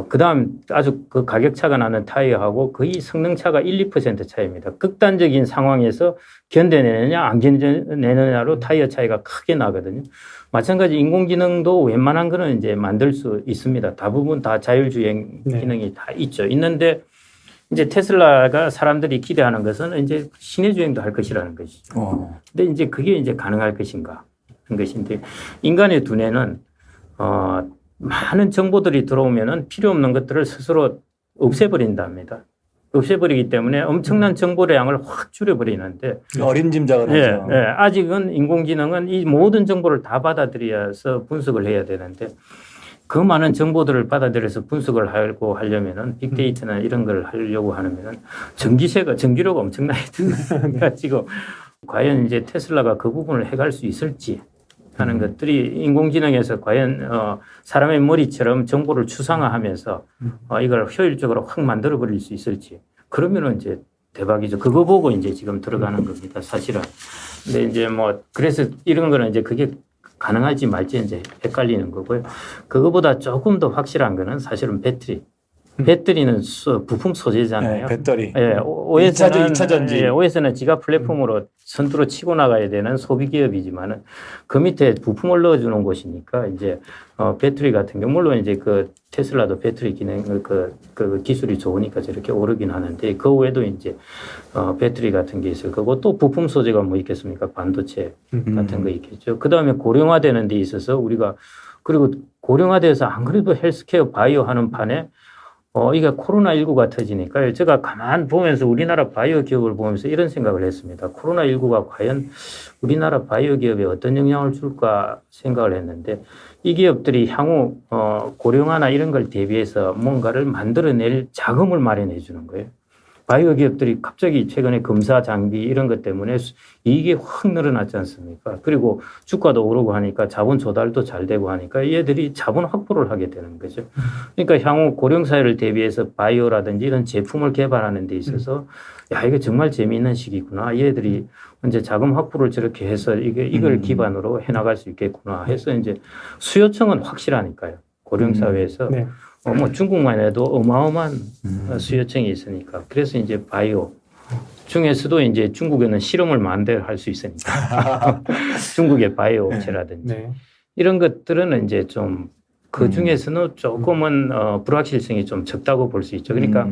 그다음 아주 그 가격차가 나는 타이어하고 거의 성능차가 1, 2% 차이입니다. 극단적인 상황에서 견뎌내느냐 안 견뎌내느냐로 타이어 차이가 크게 나거든요. 마찬가지 인공지능도 웬만한 거는 이제 만들 수 있습니다. 대부분 다 자율주행 기능이 다 있죠. 있는데 이제 테슬라가 사람들이 기대하는 것은 이제 시내주행도 할 것이라는 것이죠. 근데 이제 그게 이제 가능할 것인가 하는 것인데 인간의 두뇌는 많은 정보들이 들어오면은 필요 없는 것들을 스스로 없애버린답니다. 없애버리기 때문에 엄청난 정보량을 확 줄여버리는데 어림짐작을 하죠. 아직은 인공지능은 이 모든 정보를 다 받아들여서 분석을 해야 되는데 그 많은 정보들을 받아들여서 분석을 하고 하려면은 빅데이터나 이런 걸 하려고 하면은 전기료가 엄청나게 들어가지고 과연 이제 테슬라가 그 부분을 해갈 수 있을지 하는 것들이 인공지능에서 과연 사람의 머리처럼 정보를 추상화하면서 이걸 효율적으로 확 만들어 버릴 수 있을지 그러면은 이제 대박이죠. 그거 보고 이제 지금 들어가는 겁니다. 사실은. 근데 이제 뭐 그래서 이런 거는 이제 그게 가능할지 말지 이제 헷갈리는 거고요. 그거보다 조금 더 확실한 거는 사실은 배터리. 배터리는 부품 소재잖아요. 배터리. OS는 2차 전지. OS는 지가 플랫폼으로 선두로 치고 나가야 되는 소비 기업이지만은 그 밑에 부품을 넣어주는 곳이니까 이제 배터리 같은 경우 물론 이제 그 테슬라도 배터리 기능 그 기술이 좋으니까 저렇게 오르긴 하는데 그 외에도 이제 배터리 같은 게 있을 거고 또 부품 소재가 뭐 있겠습니까? 반도체 같은 거 있겠죠. 그 다음에 고령화되는 데 있어서 우리가 그리고 고령화돼서 안 그래도 헬스케어 바이오 하는 판에 이게 코로나19가 터지니까 제가 가만 보면서 우리나라 바이오 기업을 보면서 이런 생각을 했습니다. 코로나19가 과연 우리나라 바이오 기업에 어떤 영향을 줄까 생각을 했는데 이 기업들이 향후 고령화나 이런 걸 대비해서 뭔가를 만들어낼 자금을 마련해 주는 거예요. 바이오 기업들이 갑자기 최근에 검사 장비 이런 것 때문에 이익이 확 늘어났지 않습니까? 그리고 주가도 오르고 하니까 자본 조달도 잘 되고 하니까 얘들이 자본 확보를 하게 되는 거죠. 그러니까 향후 고령 사회를 대비해서 바이오라든지 이런 제품을 개발하는 데 있어서 야, 이게 정말 재미있는 시기구나. 얘들이 이제 자금 확보를 저렇게 해서 이걸 기반으로 해 나갈 수 있겠구나 해서 이제 수요층은 확실하니까요. 고령 사회에서 뭐 중국만 해도 어마어마한 수요층이 있으니까. 그래서 이제 바이오 중에서도 이제 중국에는 실험을 마음대로 할 수 있으니까. 중국의 바이오 업체라든지. 이런 것들은 이제 좀 그 중에서는 조금은 불확실성이 좀 적다고 볼 수 있죠. 그러니까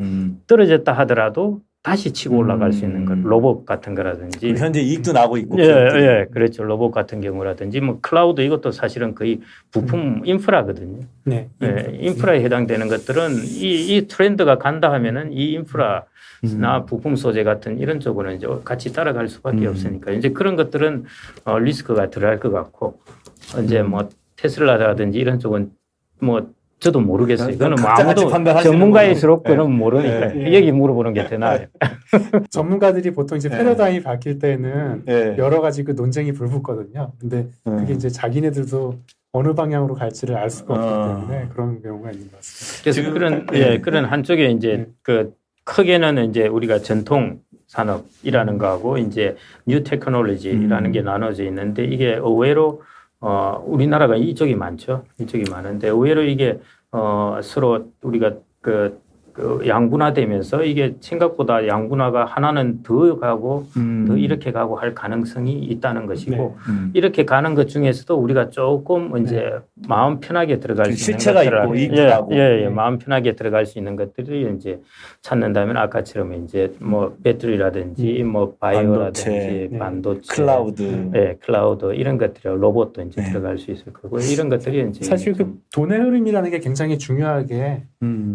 떨어졌다 하더라도 다시 치고 올라갈 수 있는 것, 로봇 같은 거라든지. 현재 이익도 나고 있고. 예, 그렇죠. 로봇 같은 경우라든지, 뭐, 클라우드 이것도 사실은 거의 부품 인프라거든요. 네. 예, 인프라에 해당되는 것들은 이 트렌드가 간다 하면은 이 인프라나 부품 소재 같은 이런 쪽으로는 이제 같이 따라갈 수밖에 없으니까 이제 그런 것들은 리스크가 덜할 것 같고 이제 뭐 테슬라라든지 이런 쪽은 뭐 저도 모르겠어요. 그거는 뭐 아무도 전문가일수록 그건 모르니까 여기 물어보는 게 더 나아요. 전문가들이 보통 이제 패러다임이 바뀔 때는 여러 가지 그 논쟁이 불붙거든요. 근데 그게 이제 자기네들도 어느 방향으로 갈지를 알 수가 없기 때문에 그런 경우가 있는 것 같습니다. 그래서 그런 한쪽에 이제 그 크게는 이제 우리가 전통 산업이라는 거하고 이제 뉴 테크놀로지라는 게 나눠져 있는데 이게 의외로 우리나라가 이쪽이 많죠. 이쪽이 많은데 의외로 이게 서로 우리가 그 양분화되면서 이게 생각보다 양분화가 하나는 더 가고 더 이렇게 가고 할 가능성이 있다는 것이고 이렇게 가는 것 중에서도 우리가 조금 이제 마음 편하게 들어갈 수 있는 실체가 것들을 있고 마음 편하게 들어갈 수 있는 것들을 이제 찾는다면 아까처럼 이제 뭐 배터리라든지 뭐 바이오라든지 반도체, 클라우드, 클라우드 이런 것들이 로봇도 이제 들어갈 수 있을 거고 이런 것들이 이제 사실 그 돈의 흐름이라는 게 굉장히 중요하게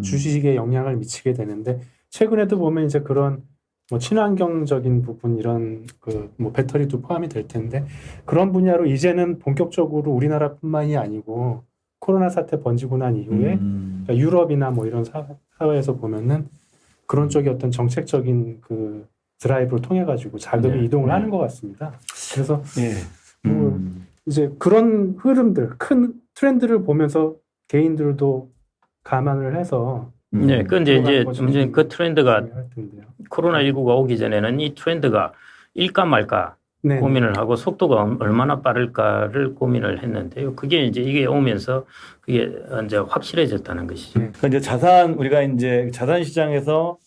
주식에 영향을 미치게 되는데 최근에도 보면 이제 그런 뭐 친환경적인 부분 이런 그 뭐 배터리도 포함이 될 텐데 그런 분야로 이제는 본격적으로 우리나라뿐만이 아니고 코로나 사태 번지고 난 이후에 그러니까 유럽이나 뭐 이런 사회에서 보면은 그런 쪽의 어떤 정책적인 그 드라이브를 통해 가지고 자금이 이동을 하는 것 같습니다. 그래서 뭐 이제 그런 흐름들 큰 트렌드를 보면서 개인들도 감안을 해서 네, 근데 이제 문제는 그 트렌드가 코로나19가 오기 전에는 이 트렌드가 일까 말까 고민을 하고 속도가 얼마나 빠를까를 고민을 했는데요. 그게 이제 이게 오면서 그게 이제 확실해졌다는 것이죠. 그러니까 이제 우리가 이제 자산 시장에서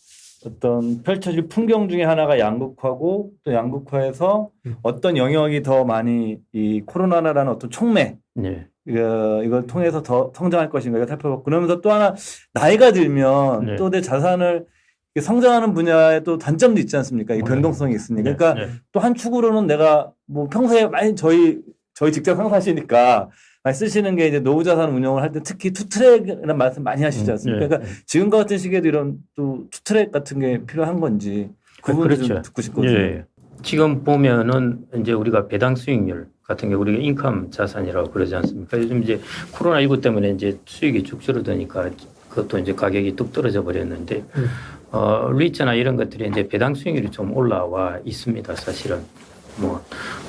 어떤 펼쳐질 풍경 중에 하나가 양극화고 또 양극화에서 어떤 영역이 더 많이 이 코로나라는 어떤 촉매 이걸 통해서 더 성장할 것인가 이걸 살펴봤고 그러면서 또 하나 나이가 들면 또 내 자산을 성장하는 분야에 또 단점도 있지 않습니까? 이 변동성이 있으니까. 그러니까 또 한 축으로는 내가 뭐 평소에 많이 저희 직장 상사시니까 많이 쓰시는 게 이제 노후 자산 운용을 할 때 특히 투트랙이라는 말씀 많이 하시지 않습니까? 그러니까 지금과 같은 시기에도 이런 또 투트랙 같은 게 필요한 건지 그 부분을 좀 듣고 싶거든요. 지금 보면은 이제 우리가 배당 수익률 같은 게 우리가 인컴 자산이라고 그러지 않습니까? 요즘 이제 코로나19 때문에 이제 수익이 쭉 줄어드니까 그것도 이제 가격이 뚝 떨어져 버렸는데 리츠나 이런 것들이 이제 배당 수익률이 좀 올라와 있습니다. 사실은 뭐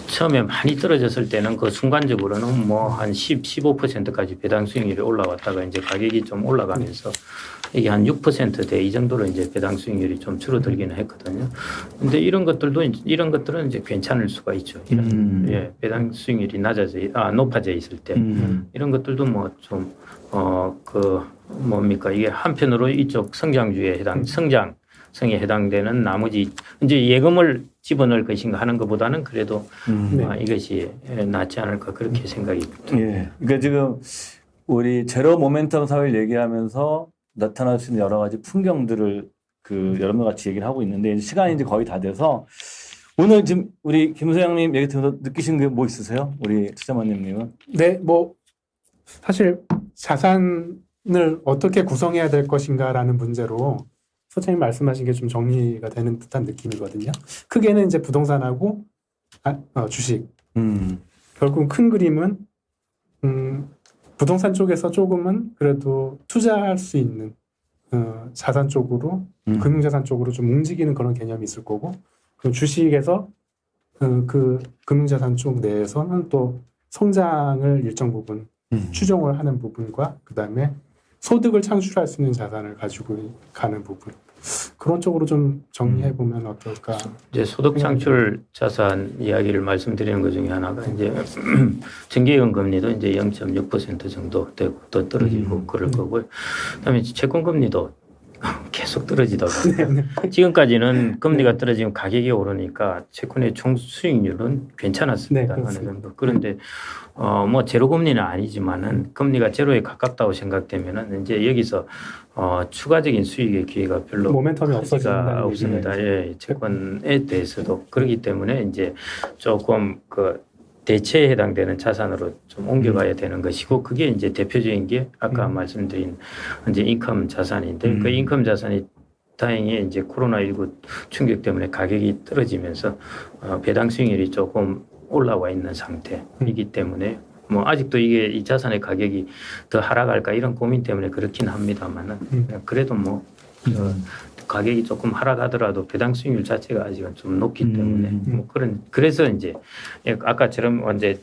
처음에 많이 떨어졌을 때는 그 순간적으로는 뭐 한 15%까지 배당 수익률이 올라왔다가 이제 가격이 좀 올라가면서 이게 한 6%대 이 정도로 이제 배당 수익률이 좀 줄어들기는 했거든요. 근데 이런 것들은 이제 괜찮을 수가 있죠. 이런 배당 수익률이 높아져 있을 때 이런 것들도 뭐 좀 뭡니까 이게 한편으로 이쪽 성장주에 성장성에 해당되는 나머지 이제 예금을 집어넣을 것인가 하는 것보다는 그래도 이것이 낫지 않을까 그렇게 생각이 듭니다. 그러니까 지금 우리 제로 모멘텀 사회를 얘기하면서 나타날 수 있는 여러 가지 풍경들을 여러분과 같이 얘기를 하고 있는데 시간이 이제 거의 다 돼서 오늘 지금 우리 김 소장님 얘기 들으면서 느끼신 게 뭐 있으세요? 우리 투자만님은? 네, 뭐 사실 자산을 어떻게 구성해야 될 것인가라는 문제로 소장님 말씀하신 게 좀 정리가 되는 듯한 느낌이거든요. 크게는 이제 부동산하고 주식. 결국 큰 그림은 부동산 쪽에서 조금은 그래도 투자할 수 있는 자산 쪽으로 금융자산 쪽으로 좀 움직이는 그런 개념이 있을 거고 그리고 주식에서 그 금융자산 쪽 내에서는 또 성장을 일정 부분 추종을 하는 부분과 그다음에 소득을 창출할 수 있는 자산을 가지고 가는 부분 그런 쪽으로 좀 정리해 보면 어떨까? 이제 소득 창출 자산 이야기를 말씀드리는 것 중에 하나가 이제 정기예금 금리도 이제 0.6% 정도 되고 또 떨어지고 그럴 거고요. 그다음에 채권 금리도 계속 떨어지더라고요. 지금까지는 금리가 떨어지면 가격이 오르니까 채권의 총 수익률은 괜찮았습니다. 네, 어느 정도. 그런데 뭐 제로 금리는 아니지만은 금리가 제로에 가깝다고 생각되면은 이제 여기서 추가적인 수익의 기회가 별로 모멘텀이 크지가 없습니다. 예, 채권에 대해서도 그렇기 때문에 이제 조금 그 대체에 해당되는 자산으로 좀 옮겨가야 되는 것이고 그게 이제 대표적인 게 아까 말씀드린 이제 인컴 자산인데 그 인컴 자산이 다행히 이제 코로나19 충격 때문에 가격이 떨어지면서 배당 수익률이 조금 올라와 있는 상태이기 때문에 뭐 아직도 이게 이 자산의 가격이 더 하락할까 이런 고민 때문에 그렇긴 합니다만은 그래도 뭐 가격이 조금 하락하더라도 배당 수익률 자체가 아직은 좀 높기 때문에 뭐 그래서 이제 아까처럼 이제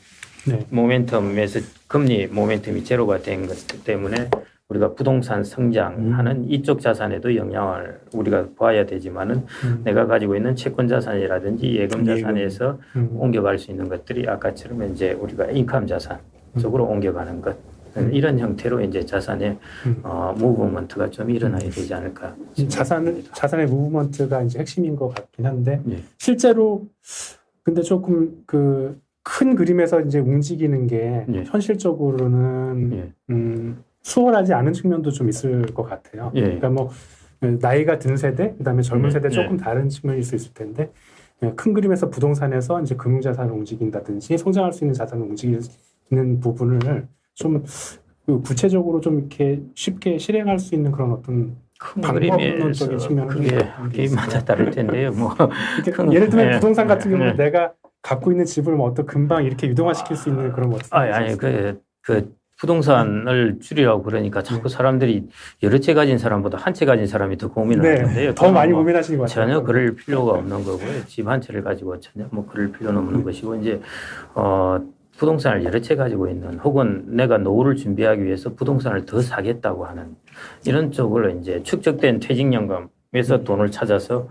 모멘텀에서 금리 모멘텀이 제로가 된 것 때문에 우리가 부동산 성장하는 이쪽 자산에도 영향을 우리가 봐야 되지만은 내가 가지고 있는 채권 자산이라든지 예금 자산에서 옮겨갈 수 있는 것들이 아까처럼 이제 우리가 인컴 자산 쪽으로 옮겨가는 것. 이런 형태로 이제 자산의 무브먼트가 좀 일어나야 되지 않을까. 자산의 무브먼트가 이제 핵심인 것 같긴 한데 실제로 근데 조금 그 큰 그림에서 이제 움직이는 게 현실적으로는 수월하지 않은 측면도 좀 있을 것 같아요. 그러니까 뭐 나이가 든 세대, 그다음에 젊은 세대 조금 다른 측면이 있을 텐데 큰 그림에서 부동산에서 이제 금융자산을 움직인다든지 성장할 수 있는 자산을 움직이는 부분을 좀 구체적으로 좀 이렇게 쉽게 실행할 수 있는 그런 어떤 방법론적인 측면은 그게마다 다를 텐데요. 뭐 예를 들면 부동산 같은 경우는 내가 갖고 있는 집을 뭐 어떤 금방 이렇게 유동화시킬 수 있는 그런 것 아니 그 부동산을 줄이라고 그러니까 자꾸 사람들이 여러 채 가진 사람보다 한 채 가진 사람이 더 고민을 하는데요. 더 많이 고민하시는 것 같아요. 전혀 그럴 필요가 없는 거고요. 집 한 채를 가지고 전혀 뭐 그럴 필요는 없는 것이고 이제 부동산을 여러 채 가지고 있는 혹은 내가 노후를 준비하기 위해서 부동산을 더 사겠다고 하는 이런 쪽으로 이제 축적된 퇴직연금에서 돈을 찾아서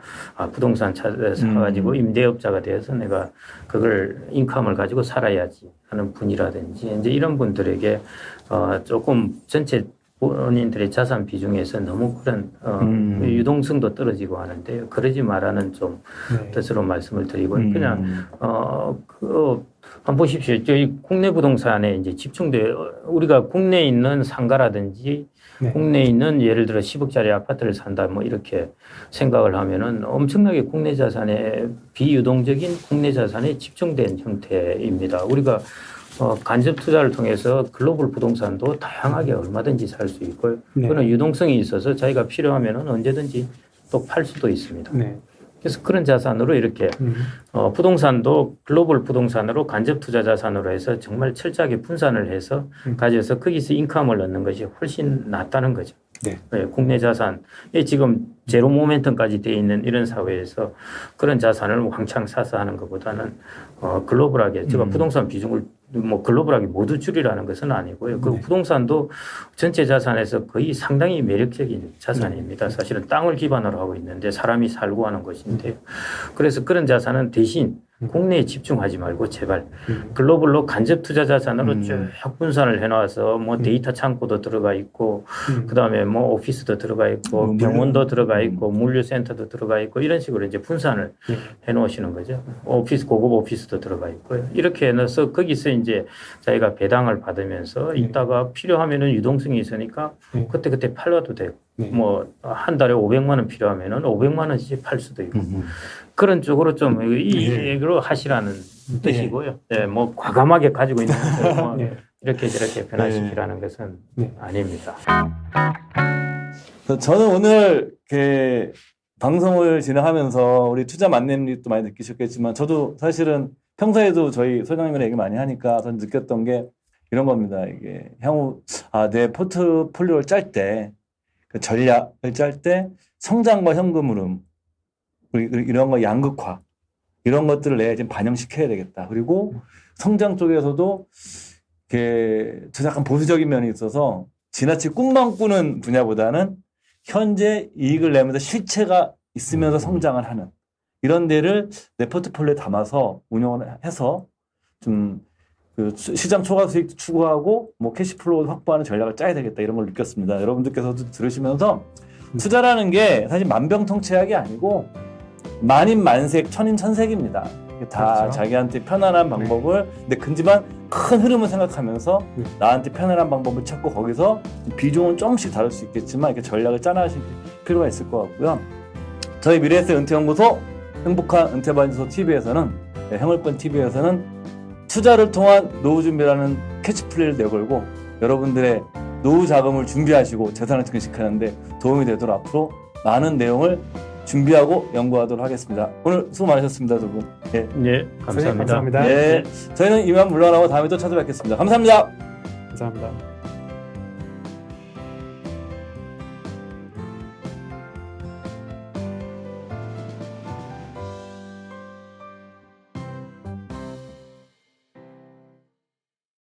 부동산 사가지고 임대업자가 되어서 내가 그걸 인컴을 가지고 살아야지 하는 분이라든지 이제 이런 분들에게 조금 전체 본인들의 자산 비중에서 너무 그런 유동성도 떨어지고 하는데요. 그러지 말라는 좀 뜻으로 말씀을 드리고 그냥 한번 보십시오. 저희 국내 부동산에 이제 우리가 국내에 있는 상가라든지 국내에 있는 예를 들어 10억짜리 아파트를 산다 뭐 이렇게 생각을 하면은 엄청나게 국내 자산에 비유동적인 국내 자산에 집중된 형태입니다. 우리가 간접 투자를 통해서 글로벌 부동산도 다양하게 얼마든지 살 수 있고요. 그런 유동성이 있어서 자기가 필요하면은 언제든지 또 팔 수도 있습니다. 그래서 그런 자산으로 이렇게 부동산도 글로벌 부동산으로 간접 투자 자산으로 해서 정말 철저하게 분산을 해서 가져서 거기서 인컴을 얻는 것이 훨씬 낫다는 거죠. 국내 자산에 지금 제로 모멘텀까지 되어 있는 이런 사회에서 그런 자산을 왕창 사서 하는 것보다는 글로벌하게 제가 부동산 비중을 뭐 글로벌하게 모두 줄이라는 것은 아니고요. 그 부동산도 전체 자산에서 거의 상당히 매력적인 자산입니다. 사실은 땅을 기반으로 하고 있는데 사람이 살고 하는 것인데요. 그래서 그런 자산은 대신 국내에 집중하지 말고 제발 글로벌로 간접 투자 자산으로 쭉 분산을 해놔서 뭐 데이터 창고도 들어가 있고 그다음에 뭐 오피스도 들어가 있고 병원도 들어가 있고 물류센터도 들어가 있고 이런 식으로 이제 분산을 해놓으시는 거죠. 고급 오피스도 들어가 있고요. 이렇게 해놔서 거기서 이제 자기가 배당을 받으면서 이따가 필요하면은 유동성이 있으니까 그때 팔아도 되고 뭐 한 달에 500만 원 필요하면은 500만 원씩 팔 수도 있고 그런 쪽으로 좀 이익으로 하시라는 뜻이고요. 뭐 과감하게 가지고 있는 것을 뭐 이렇게 저렇게 변화시키라는 것은 아닙니다. 저는 오늘 방송을 진행하면서 우리 투자 만렙님도 많이 느끼셨겠지만 저도 사실은 평소에도 저희 소장님이랑 얘기 많이 하니까 저는 느꼈던 게 이런 겁니다. 이게 향후 내 포트폴리오를 짤 때 그 전략을 짤 때 성장과 현금 흐름 이런 거 양극화 이런 것들을 내가 지금 반영시켜야 되겠다. 그리고 성장 쪽에서도 약간 보수적인 면이 있어서 지나치게 꿈만 꾸는 분야보다는 현재 이익을 내면서 실체가 있으면서 성장을 하는 이런 데를 내 포트폴리오에 담아서 운영을 해서 좀 그 시장 초과 수익 추구하고 뭐 캐시플로우 확보하는 전략을 짜야 되겠다 이런 걸 느꼈습니다. 여러분들께서도 들으시면서 투자라는 게 사실 만병통치약이 아니고 만인만색 천인천색입니다. 다 그렇죠. 자기한테 편안한 방법을 근데 근지만 큰 흐름을 생각하면서 나한테 편안한 방법을 찾고 거기서 비중은 조금씩 다를 수 있겠지만 이렇게 전략을 짜나가실 필요가 있을 것 같고요. 저희 미래에셋 은퇴연구소 행복한 은퇴반지소 TV에서는 행울번 TV에서는 투자를 통한 노후 준비라는 캐치플레이를 내걸고 여러분들의 노후 자금을 준비하시고 재산을 증식하는데 도움이 되도록 앞으로 많은 내용을 준비하고 연구하도록 하겠습니다. 오늘 수고 많으셨습니다, 두 분. 예. 네, 감사합니다. 감사합니다. 예. 저희는 이만 물러나고 다음에 또 찾아뵙겠습니다. 감사합니다. 감사합니다.